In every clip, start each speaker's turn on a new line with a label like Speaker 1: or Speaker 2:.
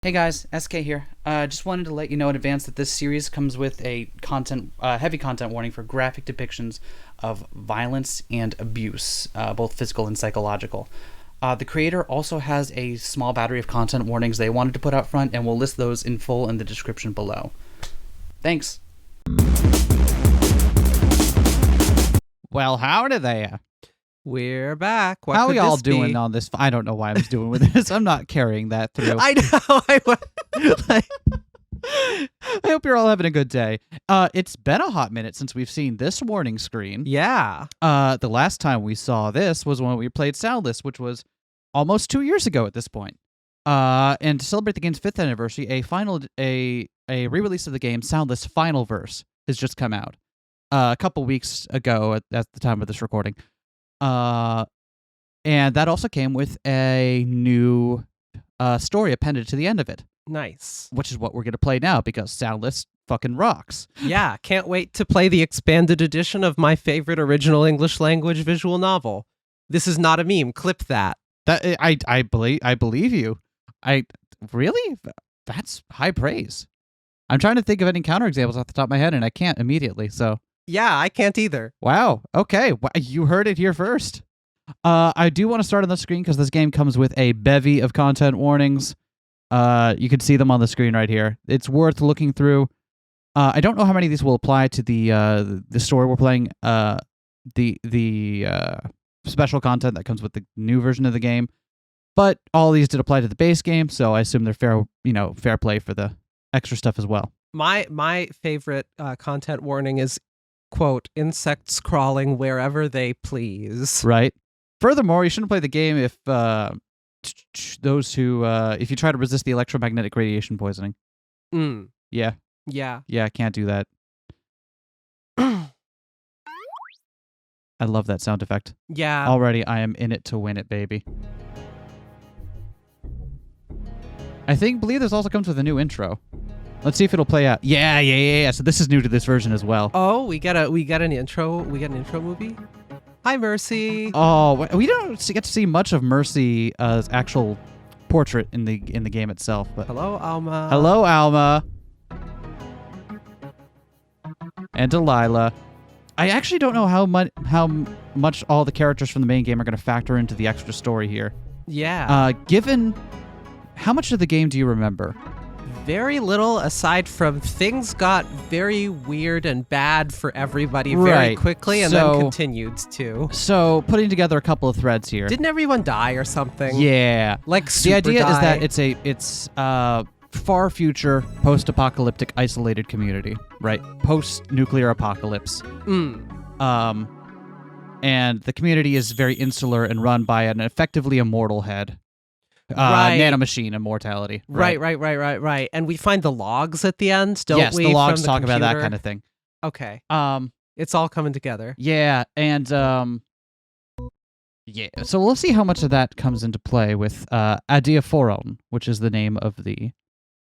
Speaker 1: Hey guys, SK here. Just wanted to let you know in advance that this series comes with a heavy content warning for graphic depictions of violence and abuse, both physical and psychological. The creator also has a small battery of content warnings they wanted to put out front, and we'll list those in full in the description below. Thanks.
Speaker 2: Well, howdy there.
Speaker 3: We're back. What
Speaker 2: How
Speaker 3: could
Speaker 2: are y'all
Speaker 3: this
Speaker 2: doing
Speaker 3: be?
Speaker 2: on this? I don't know why I'm doing with this. I'm not carrying that through.
Speaker 3: I know.
Speaker 2: I hope you're all having a good day. It's been a hot minute since we've seen this warning screen.
Speaker 3: Yeah.
Speaker 2: The last time we saw this was when we played Soundless, which was almost 2 years ago at this point. And to celebrate the game's 5th anniversary, a re-release of the game, Soundless Final Verse, has just come out a couple weeks ago at the time of this recording. And that also came with a new story appended to the end of it,
Speaker 3: Nice.
Speaker 2: which is what we're going to play now because Soundless fucking rocks.
Speaker 3: Yeah. Can't wait to play the expanded edition of my favorite original English language visual novel. This is not a meme. Clip that.
Speaker 2: That I believe you. Really? That's high praise. I'm trying to think of any counterexamples off the top of my head, and I can't immediately. So
Speaker 3: Yeah, I can't either.
Speaker 2: wow. Okay, you heard it here first. I do want to start on the screen because this game comes with a bevy of content warnings. You can see them on the screen right here. It's worth looking through. I don't know how many of these will apply to the story we're playing. The special content that comes with the new version of the game, but all these did apply to the base game, so I assume they're fair play for the extra stuff as well.
Speaker 3: My favorite content warning is, quote, insects crawling wherever they please.
Speaker 2: Right. Furthermore, you shouldn't play the game if if you try to resist the electromagnetic radiation poisoning. Yeah,
Speaker 3: Yeah.
Speaker 2: I can't do that. I love that sound effect.
Speaker 3: Yeah.
Speaker 2: Already, I am in it to win it, baby. I believe this also comes with a new intro. Let's see if it'll play out. Yeah. So this is new to this version as well.
Speaker 3: Oh, we got an intro. We got an intro movie. Hi, Mercy.
Speaker 2: Oh, we don't get to see much of Mercy's actual portrait in the game itself. But
Speaker 3: Hello, Alma.
Speaker 2: hello, Alma. And Delilah. I actually don't know how much all the characters from the main game are going to factor into the extra story here.
Speaker 3: Yeah.
Speaker 2: Given how much of the game do you remember?
Speaker 3: Very little, aside from things got very weird and bad for everybody very
Speaker 2: Right.
Speaker 3: quickly and
Speaker 2: So-
Speaker 3: then continued to.
Speaker 2: So, putting together a couple of threads here.
Speaker 3: Didn't everyone die or something?
Speaker 2: Yeah.
Speaker 3: Like
Speaker 2: The idea
Speaker 3: die?
Speaker 2: is that it's far future post-apocalyptic isolated community, right? Post-nuclear apocalypse. And the community is very insular and run by an effectively immortal head.
Speaker 3: Right.
Speaker 2: Nanomachine immortality.
Speaker 3: Right. And we find the logs at the end, don't
Speaker 2: yes,
Speaker 3: we?
Speaker 2: the logs
Speaker 3: from
Speaker 2: talk about that
Speaker 3: computer?
Speaker 2: kind of thing.
Speaker 3: Okay.
Speaker 2: Um,
Speaker 3: It's all coming together.
Speaker 2: yeah, and yeah. So we'll see how much of that comes into play with adiaphoron, which is the name of the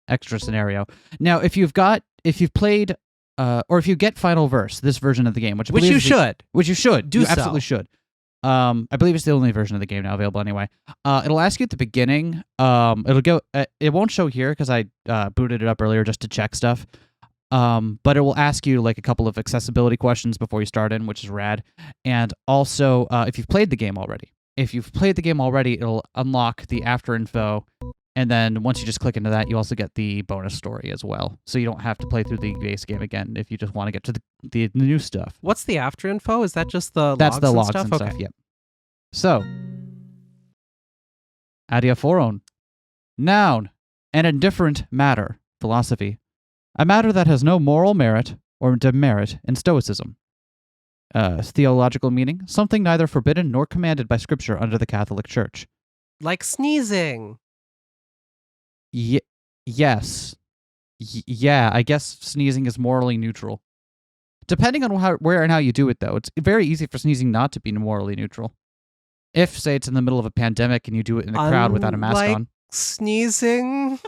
Speaker 2: extra scenario. Now, if you've played, or if you get Final Verse, this version of the game, which you should,
Speaker 3: Do
Speaker 2: you
Speaker 3: so.
Speaker 2: absolutely should. I believe it's the only version of the game now available anyway. It'll ask you at the beginning. It'll go. It won't show here because I booted it up earlier just to check stuff. But it will ask you like a couple of accessibility questions before you start in, which is rad. And also, if you've played the game already, it'll unlock the after info. And then once you just click into that, you also get the bonus story as well. So you don't have to play through the base game again if you just want to get to the new stuff.
Speaker 3: What's the after info? Is that just the
Speaker 2: That's
Speaker 3: logs
Speaker 2: the
Speaker 3: and
Speaker 2: logs
Speaker 3: stuff?
Speaker 2: and stuff,
Speaker 3: Okay.
Speaker 2: yep. So, adiaphoron. Noun, an indifferent matter, philosophy. A matter that has no moral merit or demerit in Stoicism. Theological meaning, something neither forbidden nor commanded by Scripture under the Catholic Church.
Speaker 3: Like sneezing.
Speaker 2: Yes. Yeah, I guess sneezing is morally neutral. Depending on where and how you do it, though, it's very easy for sneezing not to be morally neutral. If, say, it's in the middle of a pandemic and you do it in a crowd without a mask
Speaker 3: Unlike
Speaker 2: on.
Speaker 3: Sneezing.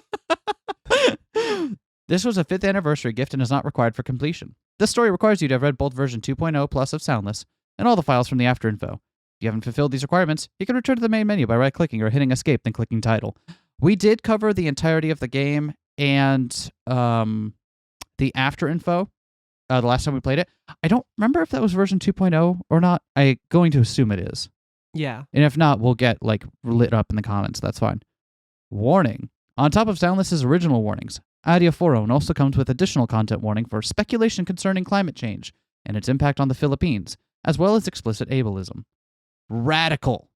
Speaker 2: This was a 5th anniversary gift and is not required for completion. This story requires you to have read both version 2.0 plus of Soundless and all the files from the after info. If you haven't fulfilled these requirements, you can return to the main menu by right-clicking or hitting escape, then clicking title. We did cover the entirety of the game and the after info the last time we played it. I don't remember if that was version 2.0 or not. I'm going to assume it is.
Speaker 3: Yeah.
Speaker 2: And if not, we'll get lit up in the comments. That's fine. Warning. On top of Soundless's original warnings, Adiaphoron also comes with additional content warning for speculation concerning climate change and its impact on the Philippines, as well as explicit ableism. Radical.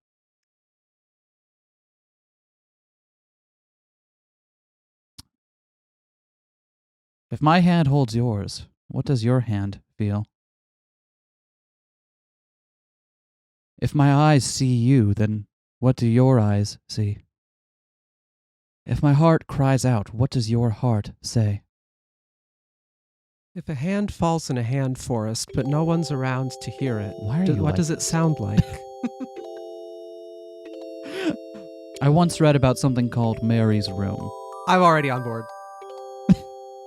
Speaker 2: If my hand holds yours, what does your hand feel? If my eyes see you, then what do your eyes see? If my heart cries out, what does your heart say?
Speaker 3: If a hand falls in a hand forest, but no one's around to hear it,
Speaker 2: What
Speaker 3: does it sound like?
Speaker 2: I once read about something called Mary's Room.
Speaker 3: I'm already on board.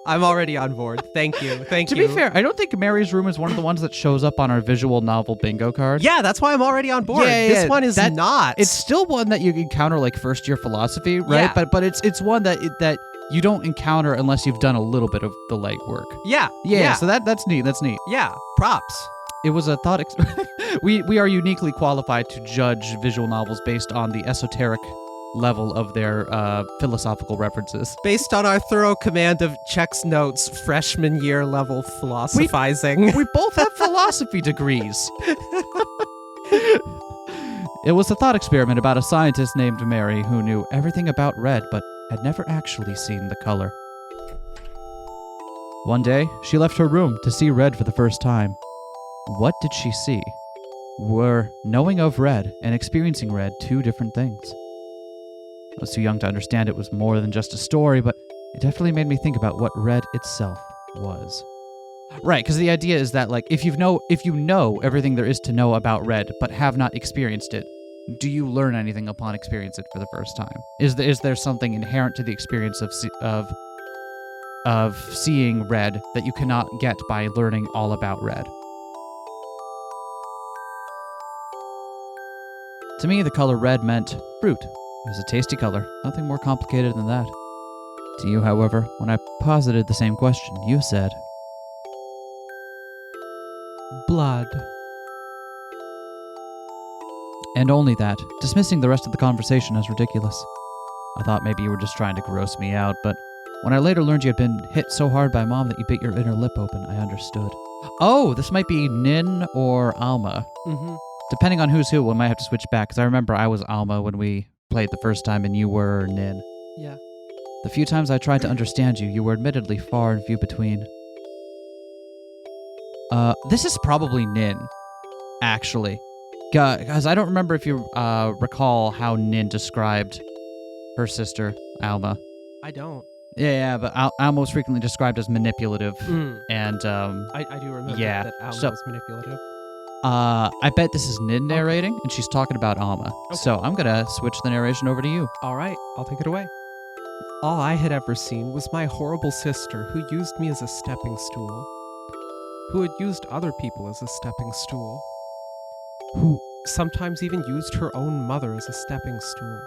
Speaker 3: I'm already on board. Thank you. Thank
Speaker 2: To
Speaker 3: you.
Speaker 2: be fair, I don't think Mary's Room is one of the ones that shows up on our visual novel bingo card.
Speaker 3: Yeah, that's why I'm already on board.
Speaker 2: Yeah,
Speaker 3: This one is not.
Speaker 2: It's still one that you encounter first year philosophy, right?
Speaker 3: Yeah.
Speaker 2: But it's one that you don't encounter unless you've done a little bit of the legwork.
Speaker 3: Yeah.
Speaker 2: Yeah. So that's neat. That's neat.
Speaker 3: Yeah. Props.
Speaker 2: It was a thought. We are uniquely qualified to judge visual novels based on the esoteric level of their philosophical references.
Speaker 3: Based on our thorough command of Check's notes, freshman year level philosophizing.
Speaker 2: We both have philosophy degrees. It was a thought experiment about a scientist named Mary who knew everything about red but had never actually seen the color. One day, she left her room to see red for the first time. What did she see? Were knowing of red and experiencing red two different things? I was too young to understand it was more than just a story, but it definitely made me think about what red itself was. Right, because the idea is that if you know everything there is to know about red but have not experienced it, do you learn anything upon experience it for the first time? Is there something inherent to the experience of seeing red that you cannot get by learning all about red? To me, the color red meant fruit. It was a tasty color, nothing more complicated than that. To you, however, when I posited the same question, you said,
Speaker 3: Blood.
Speaker 2: and only that, dismissing the rest of the conversation as ridiculous. I thought maybe you were just trying to gross me out, but when I later learned you had been hit so hard by Mom that you bit your inner lip open, I understood. Oh, this might be Nin or Alma.
Speaker 3: Mm-hmm.
Speaker 2: Depending on who's who, we might have to switch back, because I remember I was Alma when we played the first time and you were Nin.
Speaker 3: Yeah.
Speaker 2: The few times I tried to understand you, you were admittedly far and few between. This is probably Nin, actually. Because I don't remember if you recall how Nin described her sister, Alma.
Speaker 3: I don't.
Speaker 2: Yeah, but Alma was frequently described as manipulative, and
Speaker 3: I do remember that Alma was manipulative.
Speaker 2: I bet this is Nin narrating, and she's talking about Alma.
Speaker 3: Okay.
Speaker 2: So I'm gonna switch the narration over to you.
Speaker 3: All right, I'll take it away. All I had ever seen was my horrible sister who used me as a stepping stool, who had used other people as a stepping stool, who sometimes even used her own mother as a stepping stool.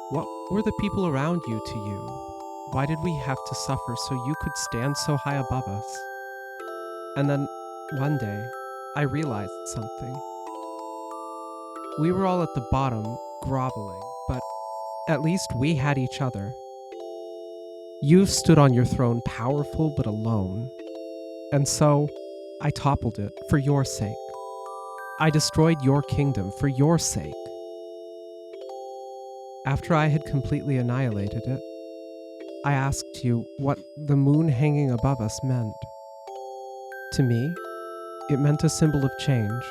Speaker 3: What were the people around you to you? Why did we have to suffer so you could stand so high above us? And then, one day, I realized something. We were all at the bottom, groveling, but at least we had each other. You stood on your throne powerful but alone. And so, I toppled it for your sake. I destroyed your kingdom for your sake. After I had completely annihilated it, I asked you what the moon hanging above us meant. To me, it meant a symbol of change.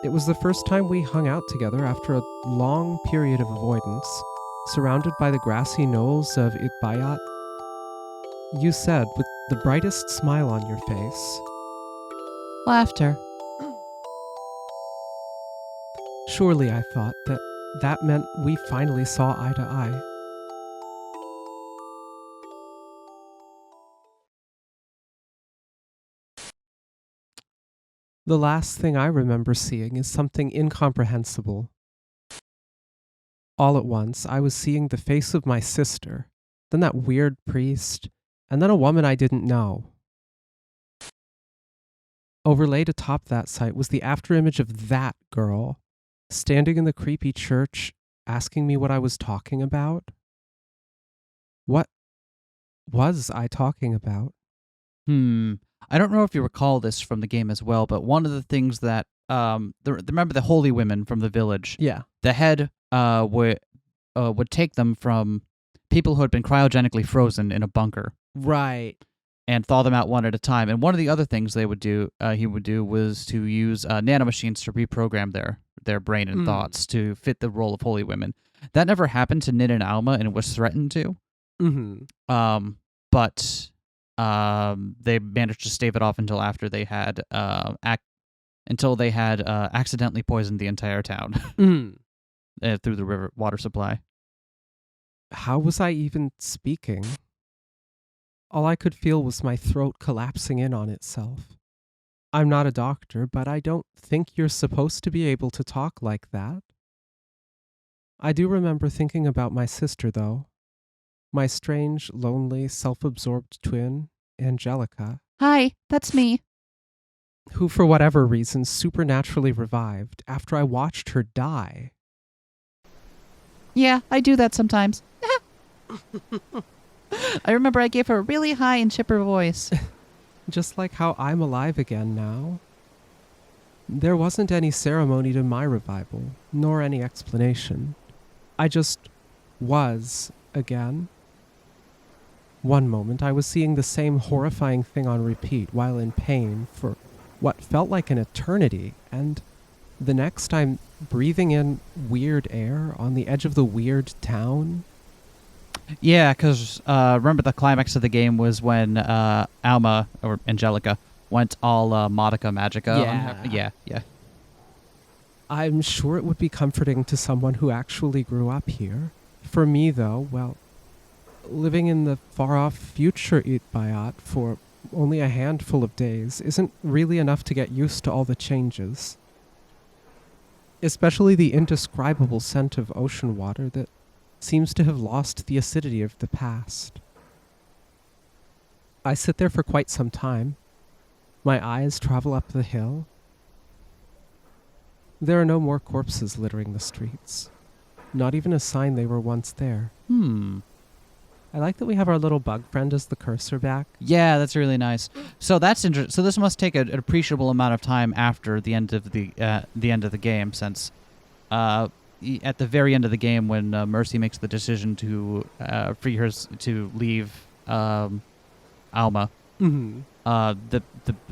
Speaker 3: It was the first time we hung out together after a long period of avoidance, surrounded by the grassy knolls of Itbayat. You said, with the brightest smile on your face,
Speaker 2: Laughter.
Speaker 3: surely I thought that meant we finally saw eye to eye. The last thing I remember seeing is something incomprehensible. All at once, I was seeing the face of my sister, then that weird priest, and then a woman I didn't know. Overlaid atop that sight was the afterimage of that girl, standing in the creepy church, asking me what I was talking about. What was I talking about?
Speaker 2: I don't know if you recall this from the game as well, but one of the things that remember the holy women from the village.
Speaker 3: Yeah.
Speaker 2: The head would take them from people who had been cryogenically frozen in a bunker.
Speaker 3: Right.
Speaker 2: And thaw them out one at a time. And one of the other things he would do, was to use nanomachines to reprogram their brain and thoughts to fit the role of holy women. That never happened to Nin and Alma, and it was threatened to.
Speaker 3: Mm-hmm.
Speaker 2: But they managed to stave it off until after they had accidentally poisoned the entire town through the water supply.
Speaker 3: How was I even speaking? All I could feel was my throat collapsing in on itself. I'm not a doctor, but I don't think you're supposed to be able to talk like that. I do remember thinking about my sister, though. My strange, lonely, self-absorbed twin, Angelica.
Speaker 2: Hi, that's me.
Speaker 3: Who, for whatever reason, supernaturally revived after I watched her die.
Speaker 2: Yeah, I do that sometimes. I remember I gave her a really high and chipper voice.
Speaker 3: Just like how I'm alive again now. There wasn't any ceremony to my revival, nor any explanation. I just was again. One moment I was seeing the same horrifying thing on repeat while in pain for what felt like an eternity, and the next I'm breathing in weird air on the edge of the weird town.
Speaker 2: Yeah, because remember the climax of the game was when Alma, or Angelica, went all Modica Magica. Yeah.
Speaker 3: I'm sure it would be comforting to someone who actually grew up here. For me, though, well, living in the far-off future Itbayat for only a handful of days isn't really enough to get used to all the changes. Especially the indescribable scent of ocean water that seems to have lost the acidity of the past. I sit there for quite some time. My eyes travel up the hill. There are no more corpses littering the streets. Not even a sign they were once there. I like that we have our little bug friend as the cursor back.
Speaker 2: Yeah, that's really nice. So that's interesting. So this must take an appreciable amount of time after the end of the game, since at the very end of the game, when Mercy makes the decision to free her to leave Alma, the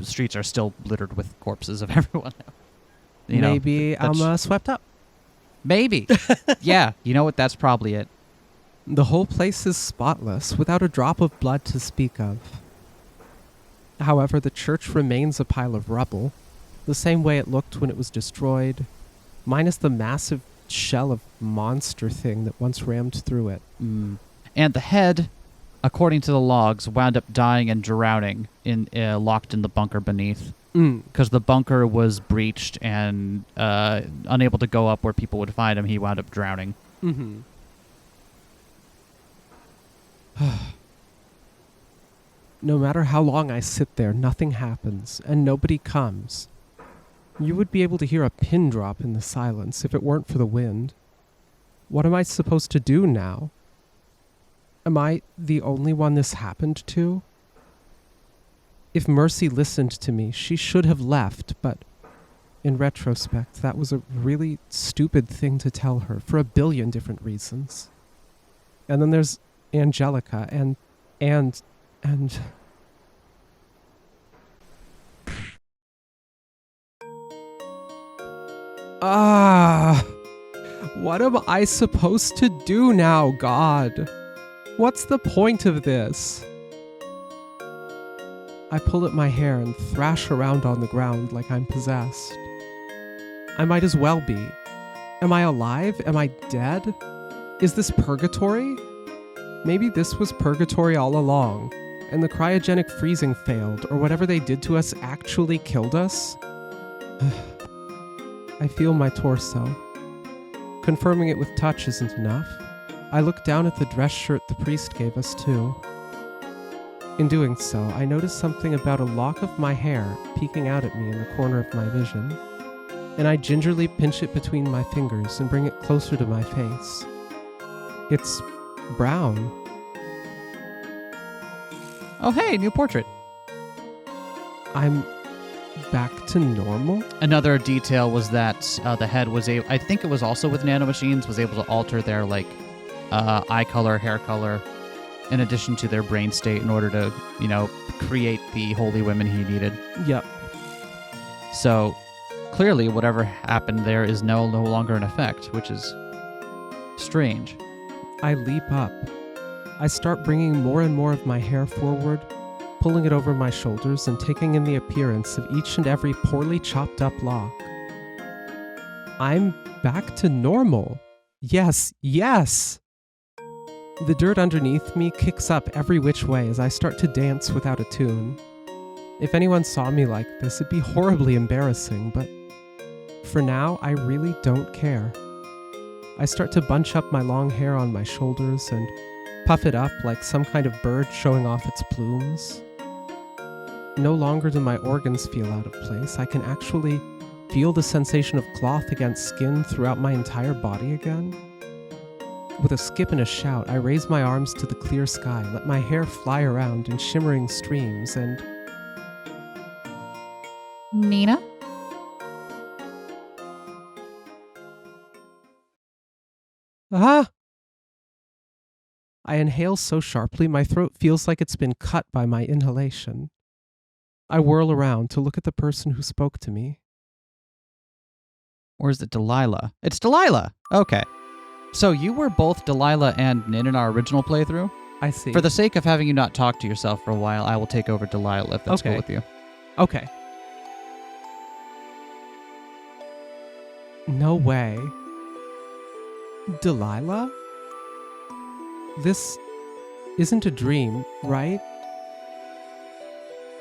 Speaker 2: streets are still littered with corpses of everyone.
Speaker 3: Maybe Alma swept up.
Speaker 2: Maybe. Yeah, you know what? That's probably it.
Speaker 3: The whole place is spotless, without a drop of blood to speak of. However, the church remains a pile of rubble, the same way it looked when it was destroyed, minus the massive shell of monster thing that once rammed through it.
Speaker 2: And the head, according to the logs, wound up dying and drowning locked in the bunker beneath. Because the bunker was breached and unable to go up where people would find him, he wound up drowning.
Speaker 3: No matter how long I sit there, nothing happens, and nobody comes. You would be able to hear a pin drop in the silence if it weren't for the wind. What am I supposed to do now? Am I the only one this happened to? If Mercy listened to me, she should have left, but in retrospect, that was a really stupid thing to tell her for a billion different reasons. And then there's Angelica and what am I supposed to do now, God? What's the point of this? I pull at my hair and thrash around on the ground like I'm possessed. I might as well be. Am I alive? Am I dead? Is this purgatory? Maybe this was purgatory all along, and the cryogenic freezing failed, or whatever they did to us actually killed us? I feel my torso. confirming it with touch isn't enough, I look down at the dress shirt the priest gave us too. In doing so, I notice something about a lock of my hair peeking out at me in the corner of my vision, and I gingerly pinch it between my fingers and bring it closer to my face. It's brown.
Speaker 2: Oh, hey, new portrait.
Speaker 3: I'm back to normal?
Speaker 2: Another detail was that the head was able, I think it was also with nanomachines, was able to alter their eye color, hair color, in addition to their brain state in order to, create the holy women he needed.
Speaker 3: Yep.
Speaker 2: So clearly whatever happened there is no longer in effect, which is strange.
Speaker 3: I leap up. I start bringing more and more of my hair forward, pulling it over my shoulders and taking in the appearance of each and every poorly chopped up lock. I'm back to normal. Yes, yes! The dirt underneath me kicks up every which way as I start to dance without a tune. If anyone saw me like this, it'd be horribly embarrassing, but for now, I really don't care. I start to bunch up my long hair on my shoulders and puff it up like some kind of bird showing off its plumes. No longer do my organs feel out of place. I can actually feel the sensation of cloth against skin throughout my entire body again. With a skip and a shout, I raise my arms to the clear sky, let my hair fly around in shimmering streams, and...
Speaker 2: Nina?
Speaker 3: Ah! I inhale so sharply my throat feels like it's been cut by my inhalation. I whirl around to look at the person who spoke to me.
Speaker 2: Or is it Delilah? It's Delilah! Okay. So you were both Delilah and Nin in our original playthrough?
Speaker 3: I see.
Speaker 2: For the sake of having you not talk to yourself for a while, I will take over Delilah if that's cool with you.
Speaker 3: Okay. No way. Delilah? This isn't a dream, right?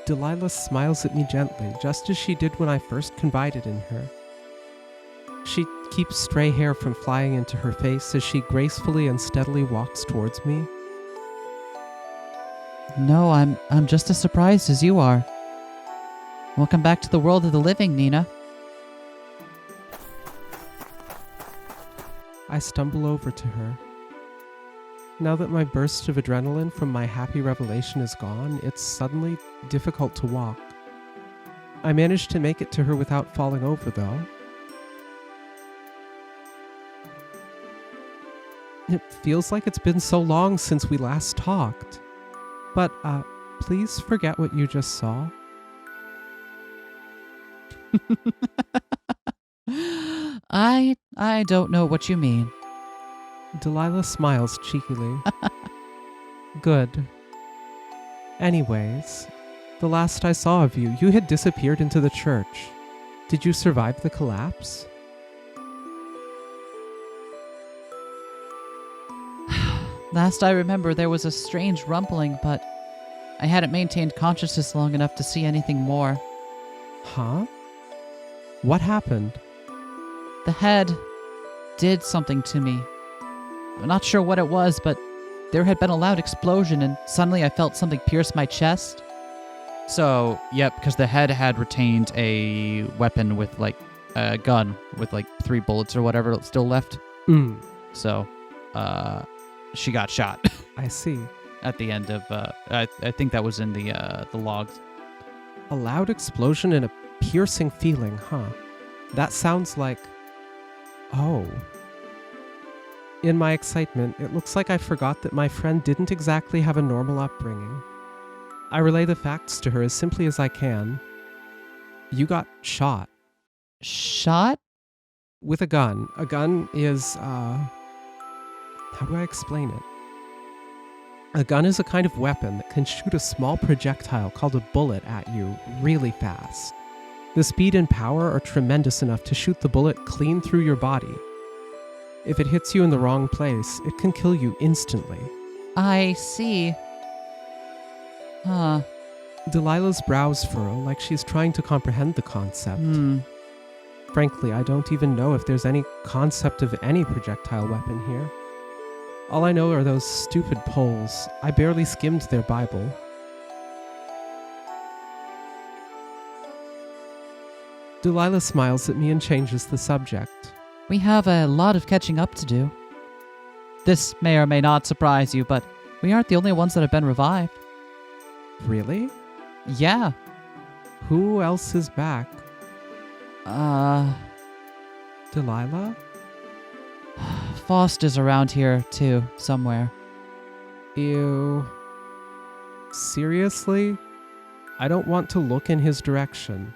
Speaker 3: Delilah smiles at me gently, just as she did when I first confided in her. She keeps stray hair from flying into her face as she gracefully and steadily walks towards me.
Speaker 2: No, I'm just as surprised as you are. Welcome back to the world of the living, Nina.
Speaker 3: I stumble over to her. Now that my burst of adrenaline from my happy revelation is gone, it's suddenly difficult to walk. I manage to make it to her without falling over, though. It feels like it's been so long since we last talked. But, please forget what you just saw.
Speaker 2: I don't know what you mean.
Speaker 3: Delilah smiles cheekily. Good. Anyways, the last I saw of you, you had disappeared into the church. Did you survive the collapse?
Speaker 2: Last I remember, there was a strange rumbling, but I hadn't maintained consciousness long enough to see anything more.
Speaker 3: Huh? What happened?
Speaker 2: The head did something to me. I'm not sure what it was, but there had been a loud explosion, and suddenly I felt something pierce my chest. So, yep, because the head had retained a weapon with, a gun with, 3 bullets or whatever still left. So, she got shot.
Speaker 3: I see.
Speaker 2: At the end of, I think that was in the logs.
Speaker 3: A loud explosion and a piercing feeling, huh? That sounds like... Oh. In my excitement, it looks like I forgot that my friend didn't exactly have a normal upbringing. I relay the facts to her as simply as I can. You got shot.
Speaker 2: Shot?
Speaker 3: With a gun. A gun is, how do I explain it? A gun is a kind of weapon that can shoot a small projectile called a bullet at you really fast. The speed and power are tremendous enough to shoot the bullet clean through your body. If it hits you in the wrong place, it can kill you instantly.
Speaker 2: I see. Huh.
Speaker 3: Delilah's brows furrow like she's trying to comprehend the concept. Frankly, I don't even know if there's any concept of any projectile weapon here. All I know are those stupid Poles. I barely skimmed their Bible. Delilah smiles at me and changes the subject.
Speaker 2: We have a lot of catching up to do. This may or may not surprise you, but we aren't the only ones that have been revived.
Speaker 3: Really?
Speaker 2: Yeah.
Speaker 3: Who else is back? Delilah?
Speaker 2: Faust is around here, too, somewhere.
Speaker 3: Ew. Seriously? I don't want to look in his direction.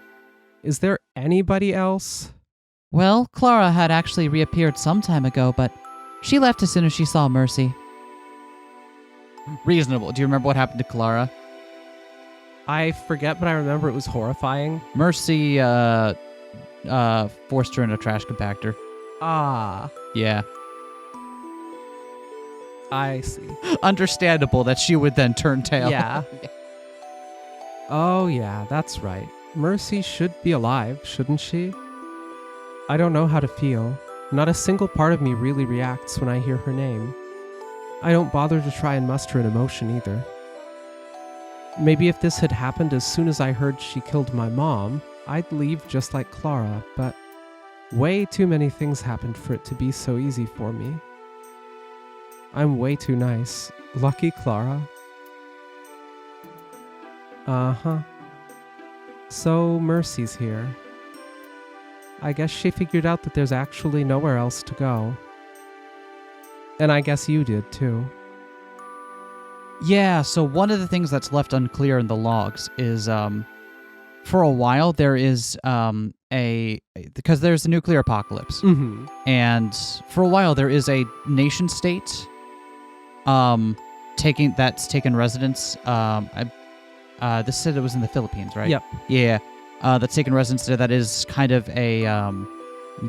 Speaker 3: Is there anybody else?
Speaker 2: Well, Clara had actually reappeared some time ago, but she left as soon as she saw Mercy. Reasonable. Do you remember what happened to Clara?
Speaker 3: I forget, but I remember it was horrifying.
Speaker 2: Mercy, forced her in a trash compactor.
Speaker 3: Ah,
Speaker 2: Yeah.
Speaker 3: I see.
Speaker 2: Understandable that she would then turn tail.
Speaker 3: Yeah. Oh, yeah, that's right. Mercy should be alive, shouldn't she? I don't know how to feel. Not a single part of me really reacts when I hear her name. I don't bother to try and muster an emotion either. Maybe if this had happened as soon as I heard she killed my mom, I'd leave just like Clara, but way too many things happened for it to be so easy for me. I'm way too nice. Lucky Clara. Uh-huh. So Mercy's here. I guess she figured out that there's actually nowhere else to go. And I guess you did too.
Speaker 2: Yeah, so one of the things that's left unclear in the logs is, for a while there is, because there's a nuclear apocalypse.
Speaker 3: Mm-hmm.
Speaker 2: And for a while there is a nation state, that's taken residence. This said it was in the Philippines, right?
Speaker 3: Yep.
Speaker 2: Yeah. That's taken residence there. That is kind of a,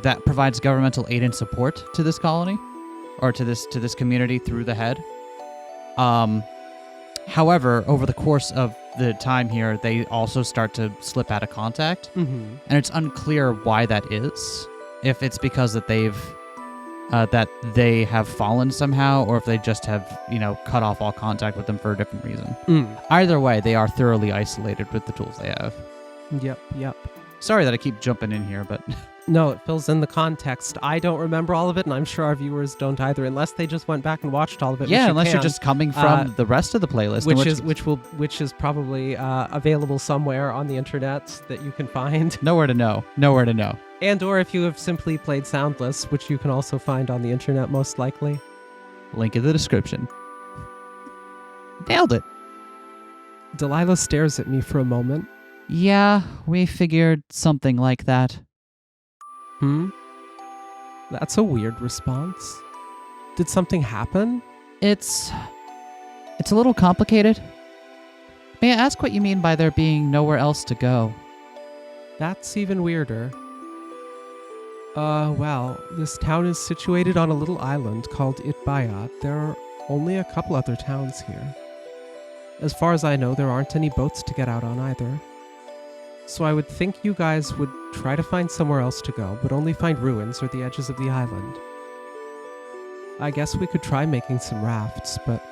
Speaker 2: that provides governmental aid and support to this colony, or to this community through the head. However, over the course of the time here, they also start to slip out of contact,
Speaker 3: Mm-hmm.
Speaker 2: and it's unclear why that is. If it's because that they have fallen somehow, or if they just have, cut off all contact with them for a different reason. Either way, they are thoroughly isolated with the tools they have.
Speaker 3: Yep.
Speaker 2: Sorry that I keep jumping in here, but
Speaker 3: No, it fills in the context. I don't remember all of it, and I'm sure our viewers don't either, unless they just went back and watched all of it.
Speaker 2: yeah,
Speaker 3: which
Speaker 2: unless
Speaker 3: you
Speaker 2: you're
Speaker 3: can,
Speaker 2: just coming from the rest of the playlist,
Speaker 3: which is probably available somewhere on the internet that you can find.
Speaker 2: nowhere to know.
Speaker 3: And or if you have simply played Soundless, which you can also find on the internet most likely.
Speaker 2: Link in the description. Nailed it.
Speaker 3: Delilah stares at me for a moment.
Speaker 2: Yeah, we figured something like that.
Speaker 3: That's a weird response. Did something happen?
Speaker 2: It's a little complicated. May I ask what you mean by there being nowhere else to go?
Speaker 3: That's even weirder. Well, this town is situated on a little island called Itbayat. There are only a couple other towns here. As far as I know, there aren't any boats to get out on either. So I would think you guys would try to find somewhere else to go, but only find ruins or the edges of the island. I guess we could try making some rafts, but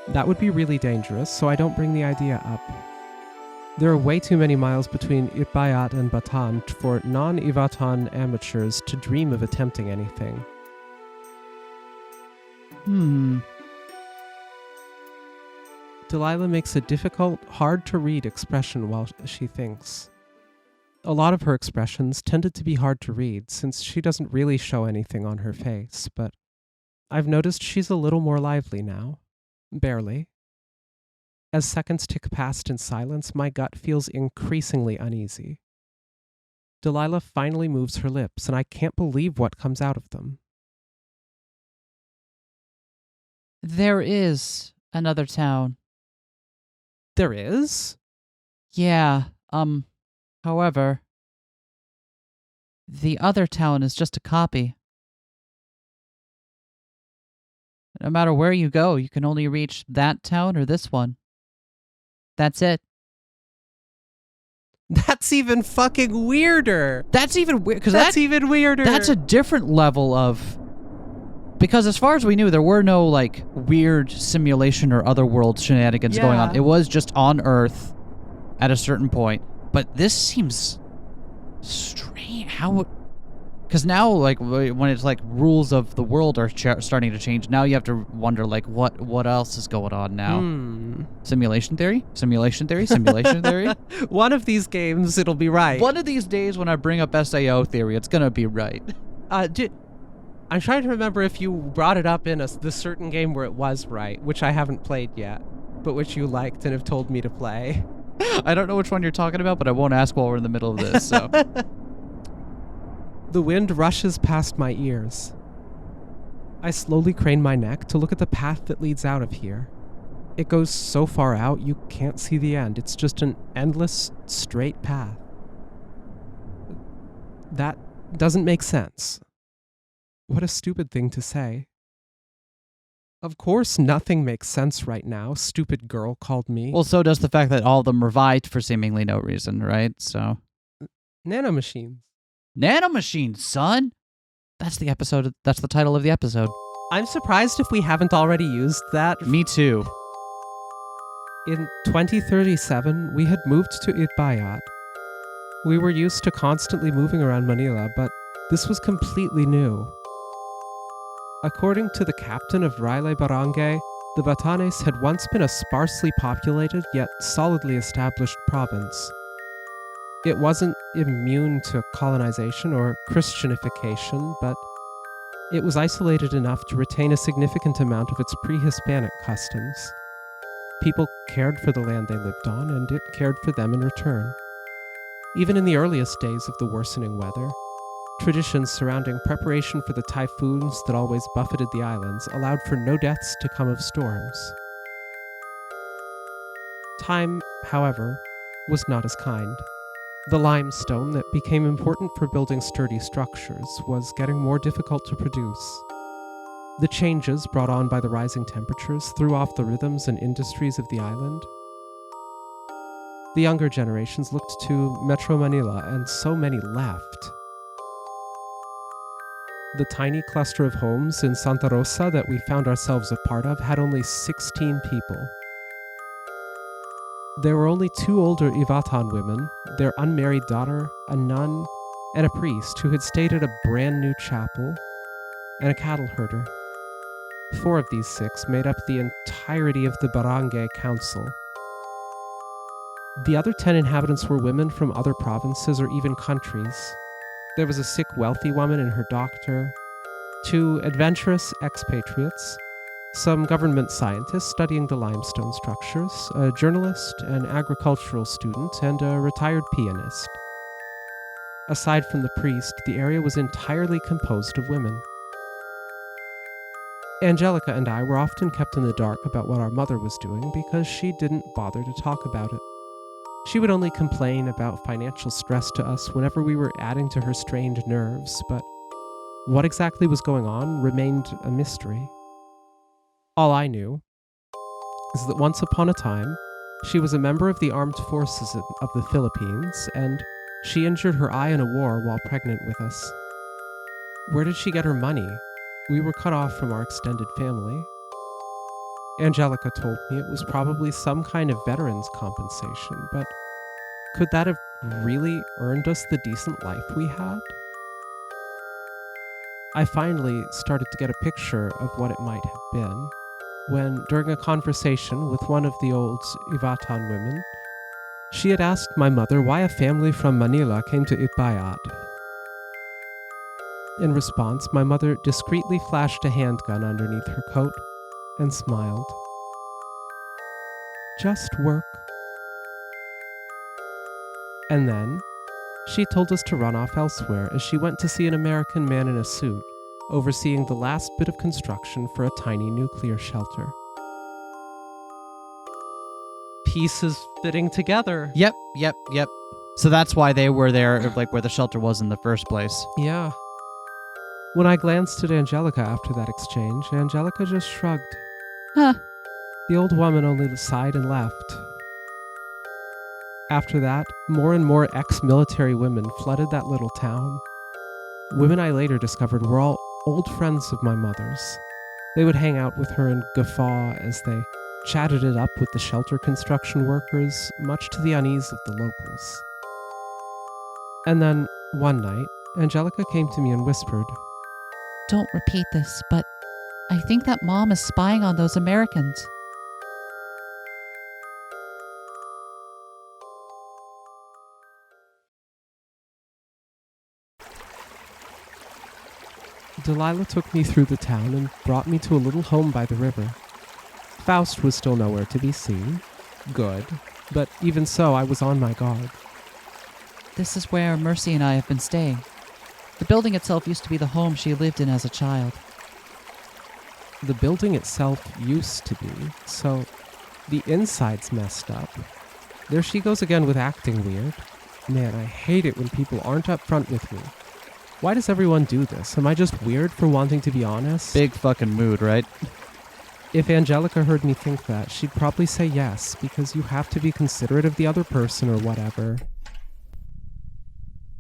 Speaker 3: that would be really dangerous, so I don't bring the idea up. There are way too many miles between Itbayat and Batan for non-Ivatan amateurs to dream of attempting anything. Delilah makes a difficult, hard-to-read expression while she thinks. A lot of her expressions tended to be hard to read since she doesn't really show anything on her face, but I've noticed she's a little more lively now. Barely. As seconds tick past in silence, my gut feels increasingly uneasy. Delilah finally moves her lips, and I can't believe what comes out of them.
Speaker 2: There is another town.
Speaker 3: There is?
Speaker 2: Yeah, however, the other town is just a copy. No matter where you go, you can only reach that town or this one. That's it.
Speaker 3: That's even fucking weirder.
Speaker 2: That's even weird because
Speaker 3: That's even weirder.
Speaker 2: that's a different level of. Because as far as we knew, there were no like weird simulation or otherworld shenanigans going on.
Speaker 3: Yeah.
Speaker 2: It was just on Earth at a certain point. But this seems strange. How? Because now, like when it's like rules of the world are starting to change, now you have to wonder like what else is going on now? Simulation theory, simulation theory, simulation theory.
Speaker 3: One of these games, it'll be right.
Speaker 2: One of these days, when I bring up SAO theory, it's gonna be right.
Speaker 3: I'm trying to remember if you brought it up in the certain game where it was right, which I haven't played yet, but which you liked and have told me to play.
Speaker 2: I don't know which one you're talking about, but I won't ask while we're in the middle of this. So.
Speaker 3: The wind rushes past my ears. I slowly crane my neck to look at the path that leads out of here. It goes so far out you can't see the end. It's just an endless, straight path. That doesn't make sense. What a stupid thing to say. Of course nothing makes sense right now, stupid girl called me.
Speaker 2: Well, so does the fact that all of them revived for seemingly no reason, right? So.
Speaker 3: Nanomachines.
Speaker 2: Nanomachines, son! That's the episode. That's the title of the episode.
Speaker 3: I'm surprised if we haven't already used that.
Speaker 2: Me too.
Speaker 3: In 2037, we had moved to Itbayat. We were used to constantly moving around Manila, but this was completely new. According to the captain of Railay Barangay, the Batanes had once been a sparsely populated yet solidly established province. It wasn't immune to colonization or Christianification, but it was isolated enough to retain a significant amount of its pre-Hispanic customs. People cared for the land they lived on, and it cared for them in return. Even in the earliest days of the worsening weather, traditions surrounding preparation for the typhoons that always buffeted the islands allowed for no deaths to come of storms. Time, however, was not as kind. The limestone that became important for building sturdy structures was getting more difficult to produce. The changes brought on by the rising temperatures threw off the rhythms and industries of the island. The younger generations looked to Metro Manila, and so many left. The tiny cluster of homes in Santa Rosa that we found ourselves a part of had only 16 people. There were only 2 older Ivatan women, their unmarried daughter, a nun, and a priest who had stayed at a brand new chapel, and a cattle herder. 4 of these 6 made up the entirety of the barangay council. The other 10 inhabitants were women from other provinces or even countries. There was a sick wealthy woman and her doctor, 2 adventurous expatriates, some government scientists studying the limestone structures, a journalist, an agricultural student, and a retired pianist. Aside from the priest, the area was entirely composed of women. Angelica and I were often kept in the dark about what our mother was doing because she didn't bother to talk about it. She would only complain about financial stress to us whenever we were adding to her strained nerves, but what exactly was going on remained a mystery. All I knew is that once upon a time, she was a member of the armed forces of the Philippines, and she injured her eye in a war while pregnant with us. Where did she get her money? We were cut off from our extended family. Angelica told me it was probably some kind of veterans compensation, but could that have really earned us the decent life we had? I finally started to get a picture of what it might have been when, during a conversation with one of the old Ivatan women, she had asked my mother why a family from Manila came to Itbayat. In response, my mother discreetly flashed a handgun underneath her coat and smiled. Just work. And then, she told us to run off elsewhere as she went to see an American man in a suit, overseeing the last bit of construction for a tiny nuclear shelter. Pieces fitting together.
Speaker 2: Yep. So that's why they were there, like where the shelter was in the first place.
Speaker 3: Yeah. When I glanced at Angelica after that exchange, Angelica just shrugged.
Speaker 2: Huh.
Speaker 3: The old woman only sighed and left. After that, more and more ex-military women flooded that little town. Women I later discovered were all old friends of my mother's. They would hang out with her and guffaw as they chatted it up with the shelter construction workers, much to the unease of the locals. And then, one night, Angelica came to me and whispered,
Speaker 4: Don't repeat this, but I think that Mom is spying on those Americans.
Speaker 3: Delilah took me through the town and brought me to a little home by the river. Faust was still nowhere to be seen. Good. But even so, I was on my guard.
Speaker 4: This is where Mercy and I have been staying. The building itself used to be the home she lived in as a child.
Speaker 3: The building itself used to be, so the inside's messed up. There she goes again with acting weird. Man, I hate it when people aren't upfront with me. Why does everyone do this? Am I just weird for wanting to be honest?
Speaker 2: Big fucking mood, right?
Speaker 3: If Angelica heard me think that, she'd probably say yes, because you have to be considerate of the other person or whatever.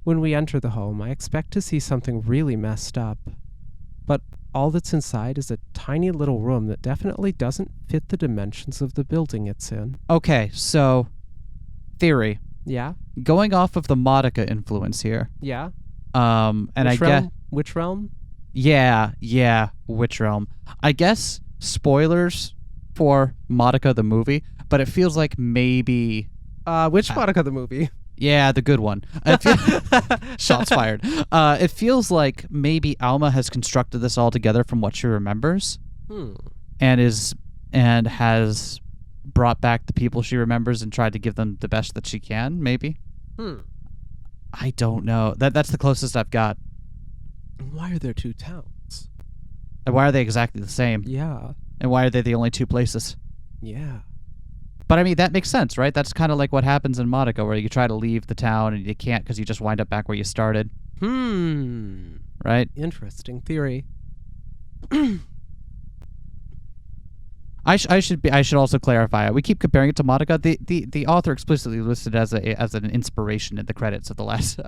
Speaker 3: When we enter the home, I expect to see something really messed up. But all that's inside is a tiny little room that definitely doesn't fit the dimensions of the building it's in.
Speaker 2: Okay, so theory.
Speaker 3: Yeah?
Speaker 2: Going off of the Modica influence here.
Speaker 3: Yeah?
Speaker 2: And I guess
Speaker 3: Which realm?
Speaker 2: yeah, Witch Realm. I guess spoilers for Modica the movie, but it feels like maybe
Speaker 3: Which Monica the movie?
Speaker 2: yeah, the good one. Shots fired. It feels like maybe Alma has constructed this all together from what she remembers, and has brought back the people she remembers and tried to give them the best that she can. Maybe. I don't know. That's the closest I've got.
Speaker 3: Why are there two towns?
Speaker 2: And why are they exactly the same?
Speaker 3: Yeah.
Speaker 2: And why are they the only two places?
Speaker 3: Yeah.
Speaker 2: But I mean, that makes sense, right? That's kind of like what happens in Modica, where you try to leave the town and you can't because you just wind up back where you started. Right?
Speaker 3: Interesting theory.
Speaker 2: I should also clarify. We keep comparing it to Modica. The author explicitly listed as an inspiration in the credits of the last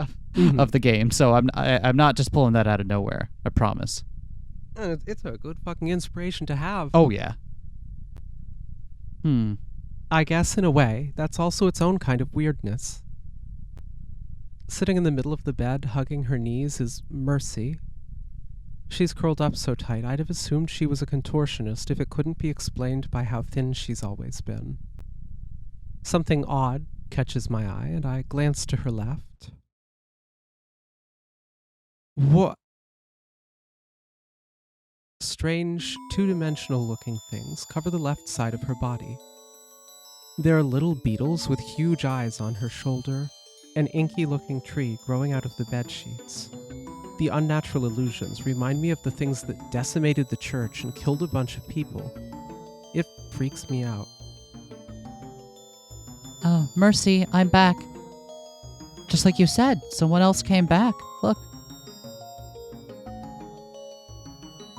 Speaker 2: of the game. So I'm not just pulling that out of nowhere. I promise.
Speaker 3: It's a good fucking inspiration to have.
Speaker 2: Oh yeah.
Speaker 3: I guess in a way, that's also its own kind of weirdness. Sitting in the middle of the bed, hugging her knees, is Mercy. She's curled up so tight, I'd have assumed she was a contortionist if it couldn't be explained by how thin she's always been. Something odd catches my eye, and I glance to her left. What? Strange, two-dimensional looking things cover the left side of her body. There are little beetles with huge eyes on her shoulder, an inky-looking tree growing out of the bedsheets. The unnatural illusions remind me of the things that decimated the church and killed a bunch of people. It freaks me out.
Speaker 4: Oh, Mercy, I'm back. Just like you said, someone else came back. Look.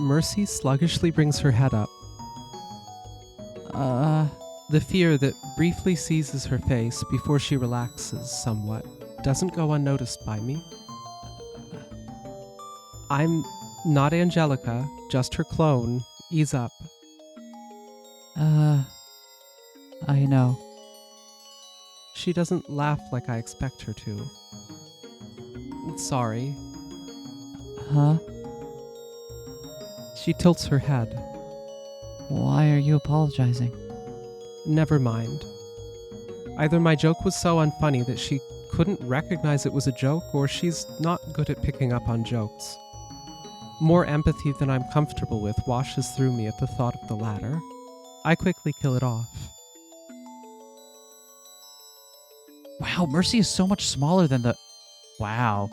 Speaker 3: Mercy sluggishly brings her head up. The fear that briefly seizes her face before she relaxes somewhat doesn't go unnoticed by me. I'm not Angelica, just her clone. Ease up.
Speaker 4: I know.
Speaker 3: She doesn't laugh like I expect her to. Sorry.
Speaker 4: Huh?
Speaker 3: She tilts her head.
Speaker 4: Why are you apologizing?
Speaker 3: Never mind. Either my joke was so unfunny that she couldn't recognize it was a joke, or she's not good at picking up on jokes. More empathy than I'm comfortable with washes through me at the thought of the latter. I quickly kill it off.
Speaker 2: Wow, Mercy is so much smaller than the... Wow.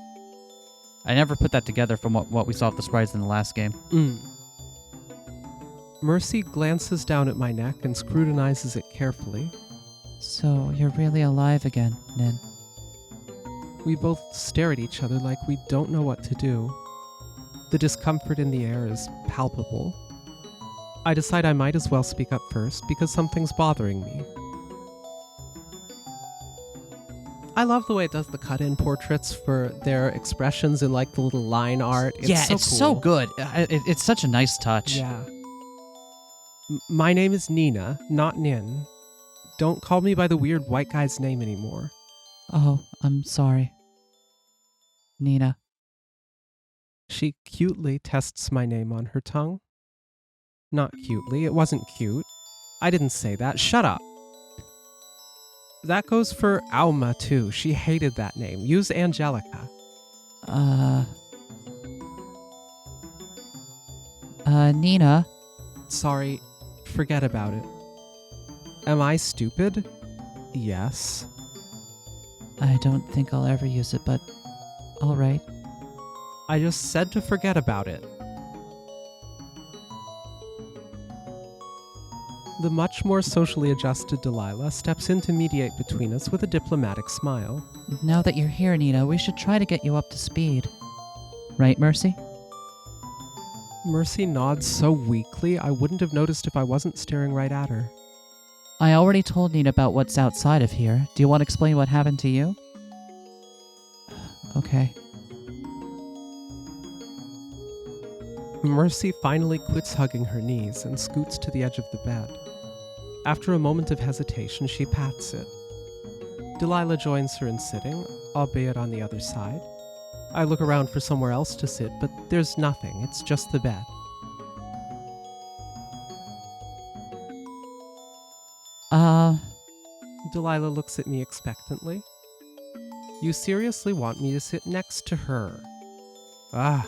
Speaker 2: I never put that together from what we saw of the sprites in the last game.
Speaker 3: Mercy glances down at my neck and scrutinizes it carefully.
Speaker 4: So, you're really alive again, Nin.
Speaker 3: We both stare at each other like we don't know what to do. The discomfort in the air is palpable. I decide I might as well speak up first because something's bothering me. I love the way it does the cut-in portraits for their expressions in like the little line art. It's so
Speaker 2: it's
Speaker 3: cool.
Speaker 2: so good. It's such a nice touch.
Speaker 3: Yeah. My name is Nina, not Nin. Don't call me by the weird white guy's name anymore.
Speaker 4: Oh, I'm sorry. Nina.
Speaker 3: She cutely tests my name on her tongue. Not cutely, it wasn't cute. I didn't say that. Shut up. That goes for Alma, too. She hated that name. Use Angelica.
Speaker 4: Nina.
Speaker 3: Sorry, forget about it. Am I stupid? Yes.
Speaker 4: I don't think I'll ever use it, but all right.
Speaker 3: I just said to forget about it. The much more socially adjusted Delilah steps in to mediate between us with a diplomatic smile.
Speaker 4: Now that you're here, Nina, we should try to get you up to speed. Right, Mercy?
Speaker 3: Mercy nods so weakly I wouldn't have noticed if I wasn't staring right at her.
Speaker 4: I already told Nina about what's outside of here. Do you want to explain what happened to you? Okay.
Speaker 3: Mercy finally quits hugging her knees and scoots to the edge of the bed. After a moment of hesitation, she pats it. Delilah joins her in sitting, albeit on the other side. I look around for somewhere else to sit, but there's nothing. It's just the bed. Delilah looks at me expectantly. You seriously want me to sit next to her? Ah,